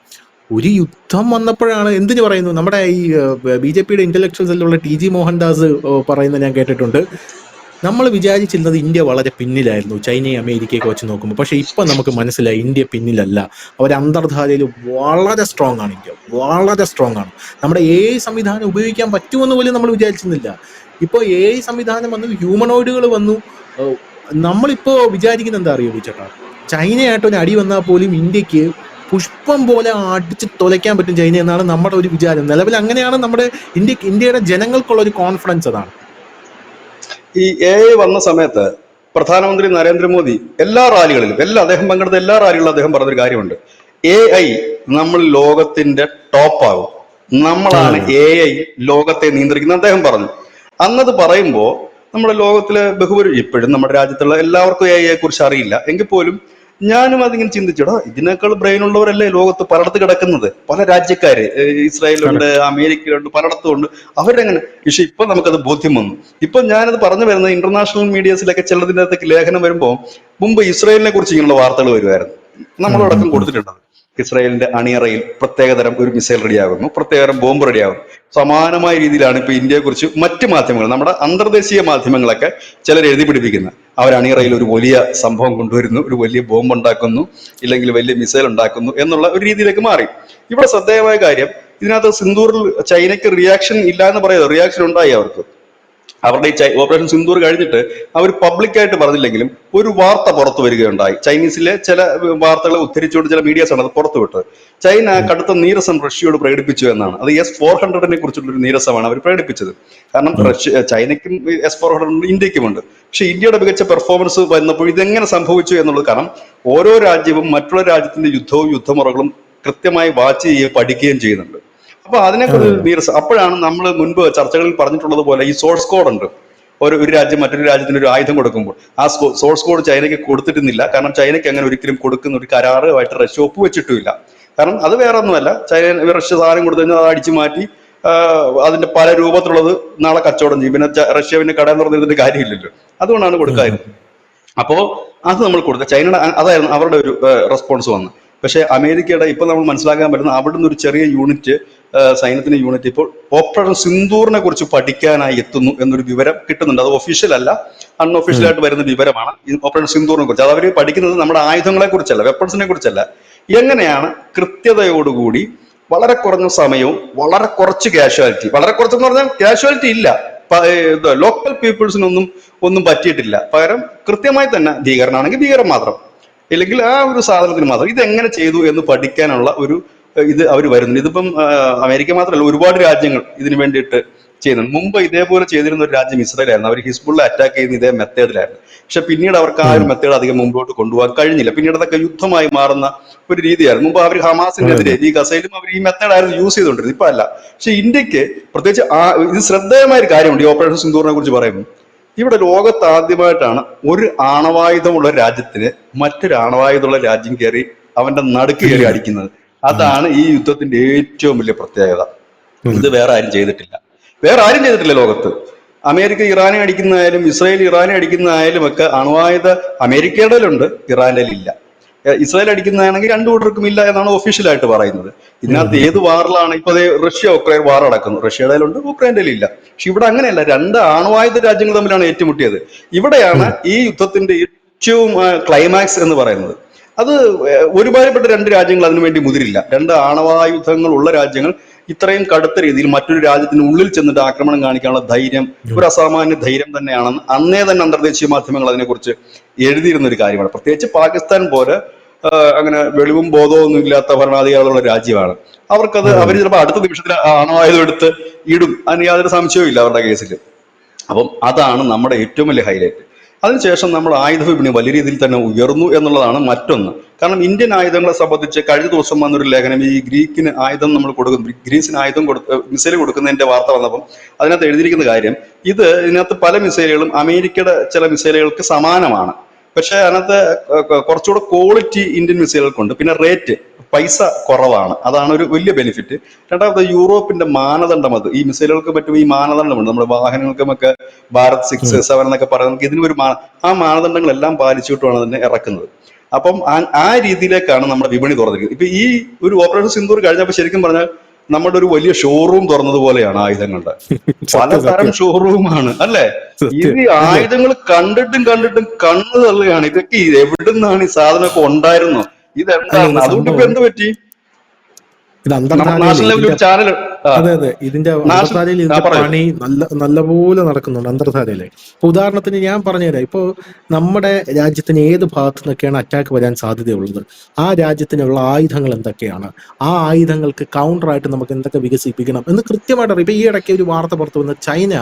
ഒരു യുദ്ധം വന്നപ്പോഴാണ് എന്തിനു പറയുന്നു, നമ്മുടെ ഈ BJP ഇന്റലക്ച്വൽ സെല്ലുള്ള TG മോഹൻദാസ് പറയുന്നത് ഞാൻ കേട്ടിട്ടുണ്ട്. നമ്മൾ വിചാരിച്ചിരുന്നത് ഇന്ത്യ വളരെ പിന്നിലായിരുന്നു ചൈനയും അമേരിക്കയൊക്കെ വെച്ച് നോക്കുമ്പോൾ. പക്ഷെ ഇപ്പൊ നമുക്ക് മനസ്സിലായി ഇന്ത്യ പിന്നിലല്ല. അവർ അന്തർധാരയിൽ വളരെ സ്ട്രോങ് ആണ്. ഇന്ത്യ വളരെ സ്ട്രോങ് ആണ്. നമ്മുടെ AI സംവിധാനം ഉപയോഗിക്കാൻ പറ്റുമെന്ന് പോലും നമ്മൾ വിചാരിച്ചിരുന്നില്ല. ഇപ്പോൾ AI സംവിധാനം വന്നു, ഹ്യൂമനോയിഡുകൾ വന്നു. നമ്മളിപ്പോ വിചാരിക്കുന്നത് എന്താ അറിയോ ചേട്ടാ, ചൈനയായിട്ട് ഒരു അടി വന്നാൽ പോലും ഇന്ത്യക്ക് പുഷ്പം പോലെ അടിച്ച് തുലയ്ക്കാൻ പറ്റും ചൈന എന്നാണ് നമ്മുടെ ഒരു വിചാരം. നിലവിൽ അങ്ങനെയാണ് നമ്മുടെ ഇന്ത്യയുടെ ജനങ്ങൾക്കുള്ള ഒരു കോൺഫിഡൻസ്. അതാണ് ഈ AI വന്ന സമയത്ത് പ്രധാനമന്ത്രി നരേന്ദ്രമോദി എല്ലാ റാലികളിലും അദ്ദേഹം പങ്കെടുത്ത എല്ലാ റാലികളിലും അദ്ദേഹം പറഞ്ഞൊരു കാര്യമുണ്ട്. AI നമ്മൾ ലോകത്തിന്റെ ടോപ്പാകും, നമ്മളാണ് ആ AI ലോകത്തെ നിയന്ത്രിക്കുന്നത് അദ്ദേഹം പറഞ്ഞു. അന്നത് പറയുമ്പോൾ നമ്മുടെ ലോകത്തിലെ ഇപ്പോഴും നമ്മുടെ രാജ്യത്തുള്ള എല്ലാവർക്കും AI കുറിച്ച് അറിയില്ല എങ്കിൽ പോലും ഞാനും അതിങ്ങനെ ചിന്തിച്ചടാ, ഇതിനേക്കാൾ ബ്രെയിൻ ഉള്ളവരല്ലേ ലോകത്ത് പലയിടത്ത് കിടക്കുന്നത്, പല രാജ്യക്കാര്, ഇസ്രായേലുണ്ട്, കറക്റ്റ്. അമേരിക്കയിലുണ്ട്, പലയിടത്തും ഉണ്ട്. അവരെങ്ങനെ, പക്ഷെ ഇപ്പൊ നമുക്കത് ബോധ്യം വന്നു. ഇപ്പൊ ഞാനത് പറഞ്ഞു വരുന്നത് ഇന്റർനാഷണൽ മീഡിയസിലൊക്കെ ചിലതിൻ്റെ അകത്തേക്ക് ലേഖനം വരുമ്പോൾ മുമ്പ് ഇസ്രായേലിനെ കുറിച്ച് ഇങ്ങനെയുള്ള വാർത്തകൾ വരുമായിരുന്നു, നമ്മളടക്കം കൊടുത്തിട്ടുണ്ട്. ഇസ്രായേലിന്റെ അണിയറയിൽ പ്രത്യേകതരം ഒരു മിസൈൽ റെഡിയാകുന്നു, പ്രത്യേകതരം ബോംബ് റെഡിയാകുന്നു. സമാനമായ രീതിയിലാണ് ഇപ്പൊ ഇന്ത്യയെ കുറിച്ച് മറ്റ് മാധ്യമങ്ങൾ, നമ്മുടെ അന്തർദേശീയ മാധ്യമങ്ങളൊക്കെ ചിലർ എഴുതി പിടിപ്പിക്കുന്നത്. അവർ അണിയറയിൽ ഒരു വലിയ സംഭവം കൊണ്ടുവരുന്നു, ഒരു വലിയ ബോംബ് ഉണ്ടാക്കുന്നു, ഇല്ലെങ്കിൽ വലിയ മിസൈൽ ഉണ്ടാക്കുന്നു എന്നുള്ള ഒരു രീതിയിലേക്ക് മാറി. ഇവിടെ ശ്രദ്ധേയമായ കാര്യം, ഇതിനകത്ത് സിന്ദൂറിൽ ചൈനയ്ക്ക് റിയാക്ഷൻ ഇല്ല എന്ന് പറയുന്നത്, റിയാക്ഷൻ ഉണ്ടായി അവർക്ക്. അവരുടെ ഈ ഓപ്പറേഷൻ സിന്ദൂർ കഴിഞ്ഞിട്ട് അവർ പബ്ലിക്കായിട്ട് പറഞ്ഞില്ലെങ്കിലും ഒരു വാർത്ത പുറത്തു വരികയുണ്ടായി. ചൈനീസിലെ ചില വാർത്തകളെ ഉദ്ധരിച്ചുകൊണ്ട് ചില മീഡിയാസ് ആണ് അത് പുറത്തുവിട്ടത്. ചൈന കടുത്ത നീരസം റഷ്യയോട് പ്രകടിപ്പിച്ചു എന്നാണ്. അത് S-400 കുറിച്ചുള്ള ഒരു നീരസമാണ് അവർ പ്രകടിപ്പിച്ചത്. കാരണം ചൈനയ്ക്കും S-400 ഇന്ത്യക്കുമുണ്ട്. പക്ഷെ ഇന്ത്യയുടെ മികച്ച പെർഫോമൻസ് വന്നപ്പോൾ ഇതെങ്ങനെ സംഭവിച്ചു എന്നുള്ളത്, കാരണം ഓരോ രാജ്യവും മറ്റുള്ള രാജ്യത്തിന്റെ യുദ്ധവും യുദ്ധമുറകളും കൃത്യമായി വാച്ച് ചെയ്യുകയും പഠിക്കുകയും ചെയ്യുന്നുണ്ട്. അപ്പൊ അതിനെക്കുറിച്ച് നീരസം, അപ്പോഴാണ് നമ്മൾ മുൻപ് ചർച്ചകളിൽ പറഞ്ഞിട്ടുള്ളത് പോലെ ഈ സോഴ്സ് കോഡ് ഉണ്ട്. ഒരു രാജ്യം മറ്റൊരു രാജ്യത്തിന് ഒരു ആയുധം കൊടുക്കുമ്പോൾ ആ സോഴ്സ് കോഡ് ചൈനയ്ക്ക് കൊടുത്തിട്ടുന്നില്ല. കാരണം ചൈനയ്ക്ക് അങ്ങനെ ഒരിക്കലും കൊടുക്കുന്ന ഒരു കരാറുമായിട്ട് റഷ്യ ഒപ്പുവെച്ചിട്ടുമില്ല. കാരണം അത് വേറെ ഒന്നുമല്ല, റഷ്യ സാധനം കൊടുത്തു കഴിഞ്ഞാൽ അത് അടിച്ചു മാറ്റി അതിന്റെ പല രൂപത്തിലുള്ളത് നാളെ കച്ചവടം ചെയ്യും. പിന്നെ റഷ്യ പിന്നെ കട എന്ന് പറഞ്ഞതിന്റെ കാര്യമില്ലല്ലോ, അതുകൊണ്ടാണ് കൊടുക്കാതിരുന്നത്. അപ്പോ അത് നമ്മൾ കൊടുത്ത ചൈനയുടെ അതായിരുന്നു അവരുടെ ഒരു റെസ്പോൺസ് വന്നത്. പക്ഷെ അമേരിക്കയുടെ ഇപ്പൊ നമ്മൾ മനസ്സിലാക്കാൻ പറ്റുന്ന അവിടുന്ന് ഒരു ചെറിയ യൂണിറ്റ്, സൈന്യത്തിന്റെ യൂണിറ്റ് ഇപ്പോൾ ഓപ്പറേഷൻ സിന്ദൂറിനെ കുറിച്ച് പഠിക്കാനായി എത്തുന്നു എന്നൊരു വിവരം കിട്ടുന്നുണ്ട്. അത് ഒഫീഷ്യൽ അല്ല, അൺഒഫീഷ്യലായിട്ട് വരുന്ന വിവരമാണ് ഈ ഓപ്പറേഷൻ സിന്ദൂറിനെ കുറിച്ച്. അത് അവർ പഠിക്കുന്നത് നമ്മുടെ ആയുധങ്ങളെ കുറിച്ചല്ല, വെപ്പൺസിനെ കുറിച്ചല്ല, എങ്ങനെയാണ് കൃത്യതയോടുകൂടി വളരെ കുറഞ്ഞ സമയവും വളരെ കുറച്ച് കാഷ്വാലിറ്റി, വളരെ കുറച്ചെന്ന് പറഞ്ഞാൽ കാഷ്വാലിറ്റി ഇല്ല, ലോക്കൽ പീപ്പിൾസിനൊന്നും പറ്റിയിട്ടില്ല. പകരം കൃത്യമായി തന്നെ ഭീകരനാണെങ്കിൽ ഭീകരൻ മാത്രം, ഇല്ലെങ്കിൽ ആ ഒരു സാധനത്തിന് മാത്രം, ഇതെങ്ങനെ ചെയ്തു എന്ന് പഠിക്കാനുള്ള ഒരു ഇത് അവർ വരുന്നുണ്ട്. ഇതിപ്പം അമേരിക്ക മാത്രമല്ല, ഒരുപാട് രാജ്യങ്ങൾ ഇതിനു വേണ്ടിയിട്ട് ചെയ്യുന്നുണ്ട്. മുമ്പ് ഇതേപോലെ ചെയ്തിരുന്ന ഒരു രാജ്യം ഇസ്രായേലായിരുന്നു. അവർ ഹിസ്ബുള്ള അറ്റാക്ക് ചെയ്യുന്ന ഇതേ മെത്തേഡിലായിരുന്നു. പക്ഷെ പിന്നീട് അവർക്ക് ആ ഒരു മെത്തേഡ് അധികം മുമ്പോട്ട് കൊണ്ടുപോകാൻ കഴിഞ്ഞില്ല. പിന്നീട് അതൊക്കെ യുദ്ധമായി മാറുന്ന ഒരു രീതിയായിരുന്നു. മുമ്പ് അവർ ഹമാസിനെതിരെ ഈ ഗസയിലും അവർ ഈ മെത്തേഡായിരുന്നു യൂസ് ചെയ്തുകൊണ്ടിരുന്നത്, ഇപ്പൊ അല്ല. പക്ഷെ ഇന്ത്യക്ക് പ്രത്യേകിച്ച് ഇത് ശ്രദ്ധേയമായ ഒരു കാര്യമുണ്ട് ഈ ഓപ്പറേഷൻ സിന്ദൂറിനെ കുറിച്ച് പറയുമ്പോൾ. ഇവിടെ ലോകത്ത് ആദ്യമായിട്ടാണ് ഒരു ആണവായുധമുള്ള രാജ്യത്തിന് മറ്റൊരു ആണവായുധമുള്ള രാജ്യം കയറി അവന്റെ നടുക്ക് കയറി അടിക്കുന്നത്. അതാണ് ഈ യുദ്ധത്തിന്റെ ഏറ്റവും വലിയ പ്രത്യേകത. ഇത് വേറെ ആരും ചെയ്തിട്ടില്ല ലോകത്ത്. അമേരിക്ക ഇറാനെ അടിക്കുന്നതായാലും ഇസ്രായേൽ ഇറാനെ അടിക്കുന്നതായാലും ഒക്കെ അണുവായുധ അമേരിക്കയുടെ ഉണ്ട്, ഇറാന്റെ ഇല്ല. ഇസ്രായേൽ അടിക്കുന്നതാണെങ്കിൽ രണ്ടു കൂട്ടർക്കും ഇല്ല എന്നാണ് ഒഫീഷ്യലായിട്ട് പറയുന്നത്. ഇതിനകത്ത് ഏത് വാറിലാണ് ഇപ്പൊ റഷ്യ ഉക്രൈൻ വാർ നടക്കുന്നു, റഷ്യയുടെ ഉണ്ട്, യുക്രൈൻ്റെ ഇല്ല. പക്ഷെ ഇവിടെ അങ്ങനെയല്ല, രണ്ട് ആണവായുധ രാജ്യങ്ങൾ തമ്മിലാണ് ഏറ്റുമുട്ടിയത്. ഇവിടെയാണ് ഈ യുദ്ധത്തിന്റെ ഏറ്റവും ക്ലൈമാക്സ് എന്ന് പറയുന്നത്. അത് ഒരുമാതിരിപ്പെട്ട രണ്ട് രാജ്യങ്ങൾ അതിനുവേണ്ടി മുതിരില്ല. രണ്ട് ആണവായുധങ്ങൾ ഉള്ള രാജ്യങ്ങൾ ഇത്രയും കടുത്ത രീതിയിൽ മറ്റൊരു രാജ്യത്തിന് ഉള്ളിൽ ചെന്നിട്ട് ആക്രമണം കാണിക്കാനുള്ള ധൈര്യം ഒരു അസാമാന്യ ധൈര്യം തന്നെയാണെന്ന് അന്നേ തന്നെ അന്തർദേശീയ മാധ്യമങ്ങൾ അതിനെക്കുറിച്ച് എഴുതിയിരുന്ന ഒരു കാര്യമാണ്. പ്രത്യേകിച്ച് പാകിസ്ഥാൻ പോലെ അങ്ങനെ വെളിവും ബോധവും ഒന്നും ഇല്ലാത്ത ഭരണാധികാരികളുള്ള രാജ്യമാണ്. അവർ ചിലപ്പോൾ അടുത്ത നിമിഷത്തിൽ ആണവായുധം എടുത്ത് ഇടും, അതിന് യാതൊരു സംശയവും ഇല്ല അവരുടെ കേസിൽ. അപ്പം അതാണ് നമ്മുടെ ഏറ്റവും വലിയ ഹൈലൈറ്റ്. അതിനുശേഷം നമ്മൾ ആയുധ വിപണി വലിയ രീതിയിൽ തന്നെ ഉയർന്നു എന്നുള്ളതാണ് മറ്റൊന്ന്. കാരണം ഇന്ത്യൻ ആയുധങ്ങളെ സംബന്ധിച്ച് കഴിഞ്ഞ ദിവസം വന്നൊരു ലേഖനം, ഈ ഗ്രീക്കിന് ആയുധം നമ്മൾ കൊടുക്കുന്നു, ഗ്രീസിന് ആയുധം മിസൈൽ കൊടുക്കുന്നതിന്റെ വാർത്ത വന്നപ്പം അതിനകത്ത് എഴുതിയിരിക്കുന്ന കാര്യം, ഇതിനകത്ത് പല മിസൈലുകളും അമേരിക്കയുടെ ചില മിസൈലുകൾക്ക് സമാനമാണ്. പക്ഷെ അതിനകത്ത് കുറച്ചുകൂടെ ക്വാളിറ്റി ഇന്ത്യൻ മിസൈലുകൾക്കുണ്ട്. പിന്നെ റേറ്റ്, പൈസ കുറവാണ്, അതാണ് ഒരു വലിയ ബെനിഫിറ്റ്. രണ്ടാമത് യൂറോപ്പിന്റെ മാനദണ്ഡം, അത് ഈ മിസൈലുകൾക്ക് പറ്റും ഈ മാനദണ്ഡമുണ്ട്. നമ്മുടെ വാഹനങ്ങൾക്കുമൊക്കെ ഭാരത് 6-7 എന്നൊക്കെ പറയുന്നത് ഇതിന് ഒരു ആ മാനദണ്ഡങ്ങളെല്ലാം പാലിച്ചിട്ടുമാണ് അതിനെ ഇറക്കുന്നത്. അപ്പം ആ രീതിയിലേക്കാണ് നമ്മുടെ വിപണി തുറന്നിരിക്കുന്നത്. ഇപ്പൊ ഈ ഒരു ഓപ്പറേഷൻ സിന്ദൂർ കഴിഞ്ഞപ്പോൾ ശരിക്കും പറഞ്ഞാൽ നമ്മുടെ ഒരു വലിയ ഷോറൂം തുറന്നതുപോലെയാണ് ആയുധങ്ങളുടെ. പലതരം ഷോറൂമാണ് അല്ലെ. ഇത് ആയുധങ്ങൾ കണ്ടിട്ടും കണ്ണു തള്ളുകയാണ്. ഇതൊക്കെ എവിടുന്നാണ് ഈ സാധനമൊക്കെ ഉണ്ടായിരുന്നോ, ഇതെന്താണ്, അതുകൊണ്ട് ഇപ്പൊ എന്ത് പറ്റി? ഇത് നാഷണൽ ലെവലിൽ ഒരു ചാനൽ, അതെ, ഇതിന്റെ അന്തർധാരയിൽ ഇതിന്റെ പണി നല്ലപോലെ നടക്കുന്നുണ്ട് അന്തർധാരയില്. ഇപ്പൊ ഉദാഹരണത്തിന് ഞാൻ പറഞ്ഞുതരാം, ഇപ്പൊ നമ്മുടെ രാജ്യത്തിന് ഏത് ഭാഗത്തു നിന്നൊക്കെയാണ് അറ്റാക്ക് വരാൻ സാധ്യതയുള്ളത്, ആ രാജ്യത്തിനുള്ള ആയുധങ്ങൾ എന്തൊക്കെയാണ്, ആ ആയുധങ്ങൾക്ക് കൗണ്ടറായിട്ട് നമുക്ക് എന്തൊക്കെ വികസിപ്പിക്കണം എന്ന് കൃത്യമായിട്ട് അറിയാം. ഇപ്പൊ ഈ ഇടയ്ക്ക് ഒരു വാർത്ത പുറത്തു വന്ന ചൈന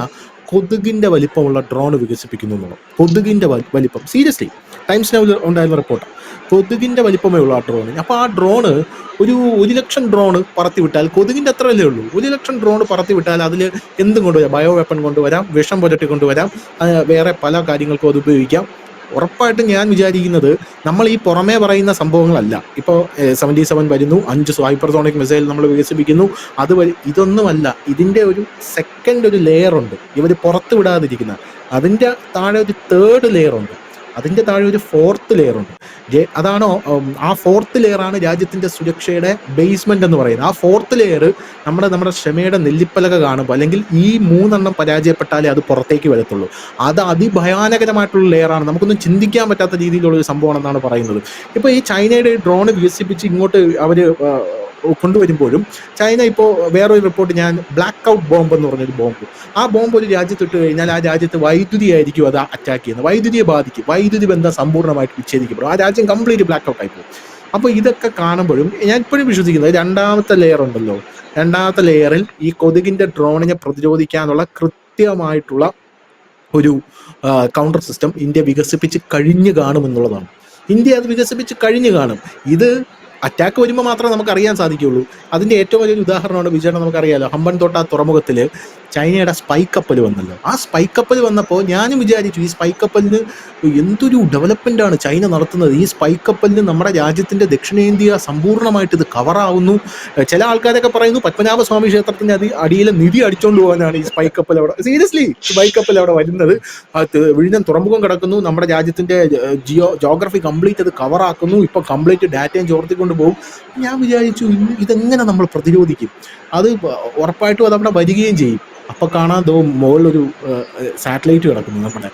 കൊതുകിന്റെ വലിപ്പമുള്ള ഡ്രോൺ വികസിപ്പിക്കുന്നു എന്നുള്ളത്. കൊതുകിന്റെ വലിപ്പം സീരിയസ്ലി ടൈംസ് നൗ ഉണ്ടായിരുന്ന റിപ്പോർട്ടാണ്. കൊതുകിന്റെ വലിപ്പമേ ഉള്ളൂ ആ ഡ്രോണിന്. അപ്പൊ ആ ഡ്രോണ് ഒരു 1,00,000 ഡ്രോൺ പറത്തി വിട്ടാൽ, കൊതുകിന്റെ അത്രയല്ലേ ഉള്ളൂ, 1,00,000 ഡ്രോൺ പറത്തി വിട്ടാൽ അതിൽ എന്തും കൊണ്ടുവരാം. ബയോ വെപ്പൺ കൊണ്ടുവരാം, വിഷം പുരട്ടി കൊണ്ടുവരാം, വേറെ പല കാര്യങ്ങൾക്കും അത് ഉപയോഗിക്കാം. ഉറപ്പായിട്ടും ഞാൻ വിചാരിക്കുന്നത് നമ്മൾ ഈ പുറമേ പറയുന്ന സംഭവങ്ങളല്ല. ഇപ്പോൾ 77 വരുന്നു, 5 ഹൈപ്പർസോണിക് മിസൈൽ നമ്മൾ വികസിപ്പിക്കുന്നു, ഇതൊന്നുമല്ല. ഇതിന്റെ ഒരു സെക്കൻഡ് ഒരു ലെയർ ഉണ്ട് ഇവർ പുറത്തു വിടാതിരിക്കുന്ന. അതിന്റെ താഴെ ഒരു തേർഡ് ലെയർ ഉണ്ട്, അതിന്റെ താഴെ ഒരു ഫോർത്ത് ലെയർ ഉണ്ട്. അതാണോ ആ ഫോർത്ത് ലെയർ ആണ് രാജ്യത്തിന്റെ സുരക്ഷയുടെ ബേസ്മെന്റ് എന്ന് പറയുന്നത്. ആ ഫോർത്ത് ലെയർ നമ്മുടെ ക്ഷമയുടെ നെല്ലിപ്പലക കാണുമ്പോൾ, അല്ലെങ്കിൽ ഈ 3 പരാജയപ്പെട്ടാലേ അത് പുറത്തേക്ക് വരത്തുള്ളൂ. അത് അതിഭയാനകരമായിട്ടുള്ള ലെയറാണ്, നമുക്കൊന്നും ചിന്തിക്കാൻ പറ്റാത്ത രീതിയിലുള്ള ഒരു സംഭവമാണെന്നാണ് പറയുന്നത്. ഇപ്പൊ ഈ ചൈനയുടെ ഡ്രോൺ വികസിപ്പിച്ച് ഇങ്ങോട്ട് അവര് കൊണ്ടുവരുമ്പോഴും ചൈന ഇപ്പോൾ വേറൊരു റിപ്പോർട്ട്, ഞാൻ ബ്ലാക്ക് ഔട്ട് ബോംബ് എന്ന് പറഞ്ഞൊരു ബോംബ്, ആ ബോംബ് ഒരു രാജ്യത്ത് ഇട്ട് കഴിഞ്ഞാൽ ആ രാജ്യത്ത് വൈദ്യുതി ആയിരിക്കും അത് അറ്റാക്ക് ചെയ്യുന്നത്, വൈദ്യുതിയെ ബാധിക്കും, വൈദ്യുതി ബന്ധം സമ്പൂർണ്ണമായിട്ട് വിച്ഛേദിക്കപ്പെടും, ആ രാജ്യം കംപ്ലീറ്റ് ബ്ലാക്ക് ഔട്ട് ആയി പോകും. അപ്പോൾ ഇതൊക്കെ കാണുമ്പോഴും ഞാൻ ഇപ്പോഴും വിശ്വസിക്കുന്നത് രണ്ടാമത്തെ ലെയർ ഉണ്ടല്ലോ, രണ്ടാമത്തെ ലെയറിൽ ഈ കൊതുകിന്റെ ഡ്രോണിനെ പ്രതിരോധിക്കാനുള്ള കൃത്യമായിട്ടുള്ള ഒരു കൗണ്ടർ സിസ്റ്റം ഇന്ത്യ വികസിപ്പിച്ച് കഴിഞ്ഞു കാണുമെന്നുള്ളതാണ്. ഇന്ത്യ അത് വികസിപ്പിച്ച് കഴിഞ്ഞു കാണും. ഇത് അറ്റാക്ക് വരുമ്പോൾ മാത്രമേ നമുക്ക് അറിയാൻ സാധിക്കുകയുള്ളൂ. അതിന്റെ ഏറ്റവും വലിയൊരു ഉദാഹരണമാണ് വിജയൻ, നമുക്കറിയാലോ, ഹമ്പൻതോട്ട തുറമുഖത്തിൽ ചൈനയുടെ സ്പൈ കപ്പൽ വന്നല്ലോ. ആ സ്പൈ കപ്പൽ വന്നപ്പോൾ ഞാനും വിചാരിച്ചു ഈ സ്പൈ കപ്പലിന് എന്തൊരു ഡെവലപ്മെന്റ് ആണ് ചൈന നടത്തുന്നത്. ഈ സ്പൈ കപ്പലിന് നമ്മുടെ രാജ്യത്തിന്റെ ദക്ഷിണേന്ത്യ സമ്പൂർണ്ണമായിട്ട് ഇത് കവറാവുന്നു. ചില ആൾക്കാരൊക്കെ പറയുന്നു പത്മനാഭസ്വാമി ക്ഷേത്രത്തിന്റെ അടിയിലെ നിധി അടിച്ചുകൊണ്ട് പോകാനാണ് ഈ സ്പൈ കപ്പൽ അവിടെ, സീരിയസ്ലി സ്പൈ കപ്പൽ അവിടെ വരുന്നത്. വിഴിഞ്ഞം തുറമുഖം കിടക്കുന്നു, നമ്മുടെ രാജ്യത്തിന്റെ ജോഗ്രഫി കംപ്ലീറ്റ് അത് കവറാക്കുന്നു, ഇപ്പൊ കംപ്ലീറ്റ് ഡാറ്റയും ചോർത്തിക്കൊണ്ട് പോകും. ഞാൻ വിചാരിച്ചു ഇതെങ്ങനെ നമ്മൾ പ്രതിരോധിക്കും. അത് ഉറപ്പായിട്ടും അതവിടെ വരികയും ചെയ്യും. അപ്പൊ കാണാൻ മുകളിലൊരു സാറ്റലൈറ്റ് കിടക്കുന്നു നമ്മുടെ.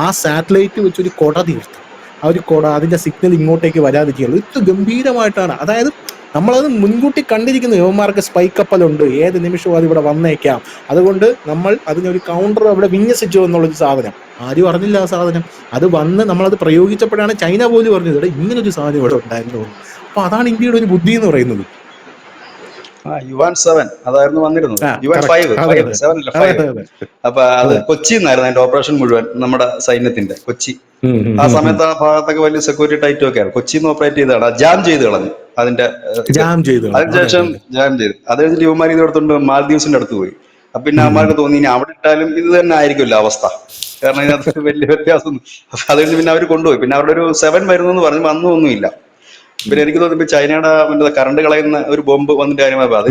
ആ സാറ്റലൈറ്റ് വെച്ചൊരു കൊട തീർത്തു, ആ ഒരു കൊട, അതിന്റെ സിഗ്നൽ ഇങ്ങോട്ടേക്ക് വരാതിരിക്കുകയുള്ളൂ. ഇത് ഗംഭീരമായിട്ടാണ്. അതായത് നമ്മളത് മുൻകൂട്ടി കണ്ടിരിക്കുന്നു, യുവന്മാർക്ക് സ്പൈ കപ്പലുണ്ട്, ഏത് നിമിഷവും അത് ഇവിടെ വന്നേക്കാം, അതുകൊണ്ട് നമ്മൾ അതിനൊരു കൗണ്ടർ അവിടെ വിന്യസിച്ചു എന്നുള്ളൊരു സാധനം ആരും അറിഞ്ഞില്ല. ആ സാധനം അത് വന്ന് നമ്മളത് പ്രയോഗിച്ചപ്പോഴാണ് ചൈന പോലും പറഞ്ഞത് ഇങ്ങനൊരു സാധനം ഇവിടെ ഉണ്ടായിരുന്നു. അപ്പൊ അതാണ് ഇന്ത്യയുടെ ഒരു ബുദ്ധി എന്ന് പറയുന്നത്. യുവാൻ 7 അതായിരുന്നു വന്നിരുന്നത്. യുവാൻ 5 7 അല്ല 5. അപ്പൊ അത് കൊച്ചി എന്നായിരുന്നു അതിന്റെ ഓപ്പറേഷൻ മുഴുവൻ, നമ്മുടെ സൈന്യത്തിന്റെ കൊച്ചി. ആ സമയത്ത് ആ ഭാഗത്തൊക്കെ വലിയ സെക്യൂരിറ്റി ടൈറ്റും ഒക്കെ ആണ്. കൊച്ചിയിൽ നിന്ന് ഓപ്പറേറ്റ് ചെയ്താണ്, ജാം ചെയ്ത് കളഞ്ഞു അതിന്റെ. അതിനുശേഷം ജാം ചെയ്തു. അത് കഴിഞ്ഞിട്ട് യുവമാർ ഇത് എടുത്തുകൊണ്ട് മാൽദീവ്സിന്റെ അടുത്ത് പോയി. അപ്പൊ പിന്നെ അവന്മാർക്ക് തോന്നി ഇനി അവിടെ ഇട്ടാലും ഇത് തന്നെ ആയിരിക്കുമല്ലോ അവസ്ഥ, കാരണം ഇതിനകത്ത് വലിയ വ്യത്യാസം. അത് കഴിഞ്ഞ് പിന്നെ അവർ കൊണ്ടുപോയി. പിന്നെ അവിടെ ഒരു 7 വരുന്നു എന്ന് പറഞ്ഞു, അന്നും ഒന്നുമില്ല. പിന്നെ എനിക്ക് തോന്നുന്നു ചൈനയുടെ കറണ്ട് കളയുന്ന ഒരു ബോംബ് വന്നിട്ട് കാര്യമായി അത്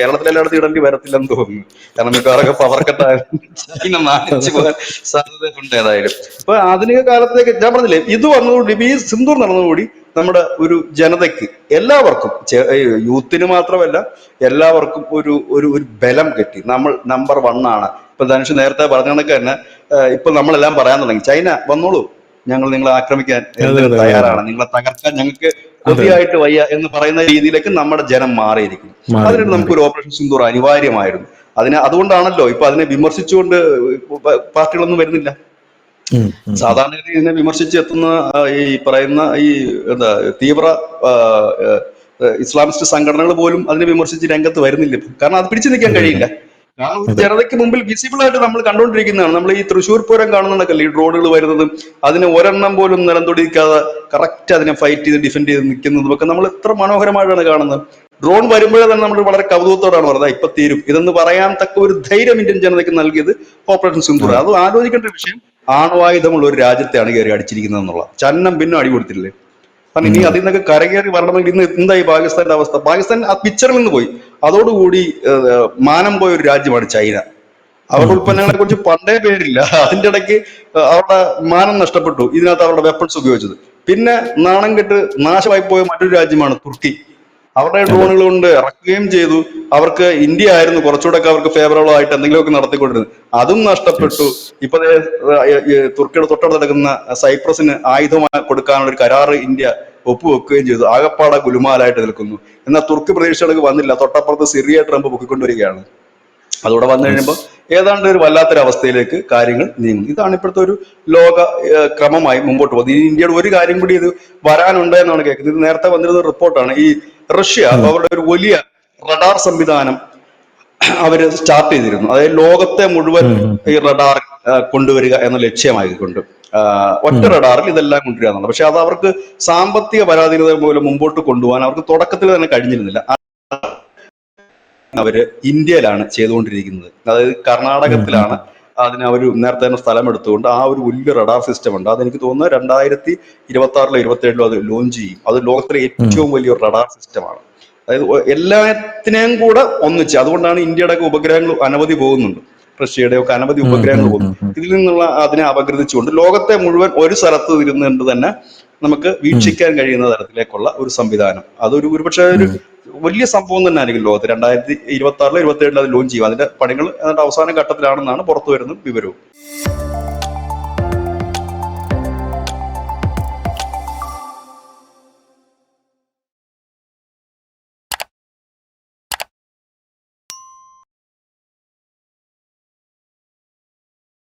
കേരളത്തിൽ എല്ലായിടത്തും ഇടേണ്ടി വരത്തില്ലെന്ന് തോന്നുന്നു. കാരണം മിക്കവാറൊക്കെ പവർ കട്ടായാലും ചൈന മാനിച്ചു പോകാൻ സാധ്യതയുണ്ട് ഏതായാലും. അപ്പൊ ആധുനിക കാലത്തേക്ക് ഞാൻ പറഞ്ഞില്ലേ, ഇത് വന്നതുകൊണ്ട് ഈ സിന്ദൂർ നടന്നതുകൂടി നമ്മുടെ ഒരു ജനതയ്ക്ക് എല്ലാവർക്കും, യൂത്തിന് മാത്രമല്ല എല്ലാവർക്കും ഒരു ഒരു ബലം കിട്ടി. നമ്മൾ നമ്പർ 1 ആണ്. ഇപ്പൊ ധനുഷ് നേരത്തെ പറഞ്ഞ കണക്ക് തന്നെ ഇപ്പൊ നമ്മളെല്ലാം പറയാൻ തുടങ്ങി, ചൈന വന്നോളൂ, ഞങ്ങൾ നിങ്ങളെ ആക്രമിക്കാൻ തയ്യാറാണ്, നിങ്ങളെ തകർക്കാൻ ഞങ്ങൾക്ക് കൊതിയായിട്ട് വയ്യ എന്ന് പറയുന്ന രീതിയിലേക്ക് നമ്മുടെ ജനം മാറിയിരിക്കുന്നു. അതിനായിട്ട് നമുക്കൊരു ഓപ്പറേഷൻ സിന്ദൂർ അനിവാര്യമായിരുന്നു. അതുകൊണ്ടാണല്ലോ ഇപ്പൊ അതിനെ വിമർശിച്ചുകൊണ്ട് പാർട്ടികളൊന്നും വരുന്നില്ല. സാധാരണഗതി ഇതിനെ വിമർശിച്ച് എത്തുന്ന ഈ പറയുന്ന ഈ തീവ്ര ഇസ്ലാമിസ്റ്റ് സംഘടനകൾ പോലും അതിനെ വിമർശിച്ച് രംഗത്ത് വരുന്നില്ല. കാരണം അത് പിടിച്ചു നിൽക്കാൻ കഴിയില്ല. കാരണം ജനതയ്ക്ക് മുമ്പിൽ വിസിബിൾ ആയിട്ട് നമ്മൾ കണ്ടുകൊണ്ടിരിക്കുന്നതാണ്. നമ്മൾ ഈ തൃശ്ശൂർ പൂരം കാണുന്നതൊക്കെയല്ലേ ഈ ഡ്രോണുകൾ വരുന്നതും, അതിന് ഒരെണ്ണം പോലും നിലം തൊടിക്കാതെ കറക്റ്റ് അതിനെ ഫൈറ്റ് ചെയ്ത് ഡിഫെൻഡ് ചെയ്ത് നിൽക്കുന്നതും ഒക്കെ നമ്മൾ എത്ര മനോഹരമായിട്ടാണ് കാണുന്നത്. ഡ്രോൺ വരുമ്പോഴേ തന്നെ നമ്മൾ വളരെ കൗതുകത്തോടാണ് പറഞ്ഞത് ഇപ്പൊ തീരും ഇതെന്ന് പറയാൻ തക്ക ഒരു ധൈര്യം ഇന്ത്യൻ ജനതയ്ക്ക് നൽകിയത് ഓപ്പറേഷൻ സിന്ദൂർ. അത് ആലോചിക്കേണ്ട ഒരു വിഷയം. ആണവായുധമുള്ള ഒരു രാജ്യത്തെയാണ് കയറി അടിച്ചിരിക്കുന്നത് എന്നുള്ള ചന്നം ഭിന്നം അടി കൊടുത്തില്ലേ. കാരണം ഇനി അതിൽ നിന്നൊക്കെ കരകയറി വരണമെങ്കിൽ ഇന്ന് എന്തായി പാകിസ്ഥാന്റെ അവസ്ഥ? പാകിസ്ഥാൻ ആ പിക്ചറിൽ നിന്ന് പോയി. അതോടുകൂടി മാനം പോയ ഒരു രാജ്യമാണ് ചൈന. അവരുടെ ഉൽപ്പന്നങ്ങളെ കുറിച്ച് പണ്ടേ പേരില്ല. അതിന്റെ ഇടയ്ക്ക് അവരുടെ മാനം നഷ്ടപ്പെട്ടു ഇതിനകത്ത് അവരുടെ വെപ്പൺസ് ഉപയോഗിച്ചത്. പിന്നെ നാണം കെട്ട് നാശമായി പോയ മറ്റൊരു രാജ്യമാണ് തുർക്കി. അവരുടെ ഡ്രോണുകൾ കൊണ്ട് ഇറക്കുകയും ചെയ്തു. അവർക്ക് ഇന്ത്യ ആയിരുന്നു കുറച്ചുകൂടെ അവർക്ക് ഫേവറബിൾ ആയിട്ട് എന്തെങ്കിലുമൊക്കെ നടത്തിക്കൊണ്ടിരുന്നത്. അതും നഷ്ടപ്പെട്ടു. ഇപ്പൊ തുർക്കിയുടെ തൊട്ടടുത്ത് നടക്കുന്ന സൈപ്രസിന് ആയുധം കൊടുക്കാനുള്ള ഒരു കരാറ് ഇന്ത്യ ഒപ്പുവെക്കുകയും ചെയ്തു. ആകപ്പാട ഗുലുമാലായിട്ട് നിൽക്കുന്നു. എന്നാൽ തുർക്കി പ്രതീക്ഷകൾക്ക് വന്നില്ല. തൊട്ടപ്പുറത്ത് സിറിയ ട്രംപ് പൊക്കിക്കൊണ്ടിരിക്കുകയാണ്. അതോടെ വന്നു കഴിയുമ്പോൾ ഏതാണ്ട് ഒരു വല്ലാത്തൊരവസ്ഥയിലേക്ക് കാര്യങ്ങൾ നീങ്ങും. ഇതാണ് ഇപ്പോഴത്തെ ഒരു ലോക ക്രമമായി മുമ്പോട്ട് പോകുന്നത്. ഈ ഇന്ത്യയുടെ ഒരു കാര്യം കൂടി ഇത് വരാനുണ്ട് എന്നാണ് കേൾക്കുന്നത്. ഇത് നേരത്തെ വന്നിരുന്ന റിപ്പോർട്ടാണ്. ഈ റഷ്യ അവരുടെ ഒരു വലിയ റഡാർ സംവിധാനം അവര് സ്റ്റാർട്ട് ചെയ്തിരുന്നു. അതായത് ലോകത്തെ മുഴുവൻ ഉം, ഉം, ഈ റഡാർ കൊണ്ടുവരിക എന്ന ലക്ഷ്യമായിക്കൊണ്ട് ഒറ്റ ഉം, റഡാറിൽ ഇതെല്ലാം കൊണ്ടുവരിക എന്നുള്ളത്. പക്ഷെ അത് അവർക്ക് സാമ്പത്തിക പരാധീനത മൂലം മുമ്പോട്ട് കൊണ്ടുപോകാൻ അവർക്ക് തുടക്കത്തിൽ തന്നെ കഴിഞ്ഞിരുന്നില്ല. അവര് ഇന്ത്യയിലാണ് ചെയ്തുകൊണ്ടിരിക്കുന്നത്. അതായത് ഉം, കർണാടകത്തിലാണ് ഉം, അതിന് അവർ നേരത്തെ തന്നെ സ്ഥലം എടുത്തുകൊണ്ട് ആ ഒരു വലിയ റഡാർ സിസ്റ്റം ഉണ്ട്. അതെനിക്ക് തോന്നുന്നു 2026-ലോ 27-ലോ അത് ലോഞ്ച് ചെയ്യും. അത് ലോകത്തിലെ ഉം, ഏറ്റവും വലിയ റഡാർ സിസ്റ്റമാണ്. അതായത് എല്ലാത്തിനെയും കൂടെ ഒന്നിച്ച്, അതുകൊണ്ടാണ് ഇന്ത്യയുടെ ഒക്കെ ഉപഗ്രഹങ്ങൾ അനവധി പോകുന്നുണ്ട്, റഷ്യയുടെ ഒക്കെ അനവധി ഉം, ഉപഗ്രഹങ്ങൾ ഉം, പോകുന്നു. ഉം, ഉം, ഇതിൽ നിന്നുള്ള അതിനെ അപഗ്രഥിച്ചുകൊണ്ട് ലോകത്തെ മുഴുവൻ ഒരു സ്ഥലത്ത് ഇരുന്നുകൊണ്ട് തന്നെ നമുക്ക് ഉം, വീക്ഷിക്കാൻ കഴിയുന്ന തരത്തിലേക്കുള്ള ഒരു സംവിധാനം. ഒരുപക്ഷെ ഒരു ഉം. വലിയ സംഭവം തന്നെ ആയിരിക്കും ലോകത്ത്. 2026-ലോ 27-ലോ അത് ലോഞ്ച് ചെയ്യും. അതിന്റെ പണികൾ അവസാന ഘട്ടത്തിലാണെന്നാണ് പുറത്തു വരുന്ന വിവരവും.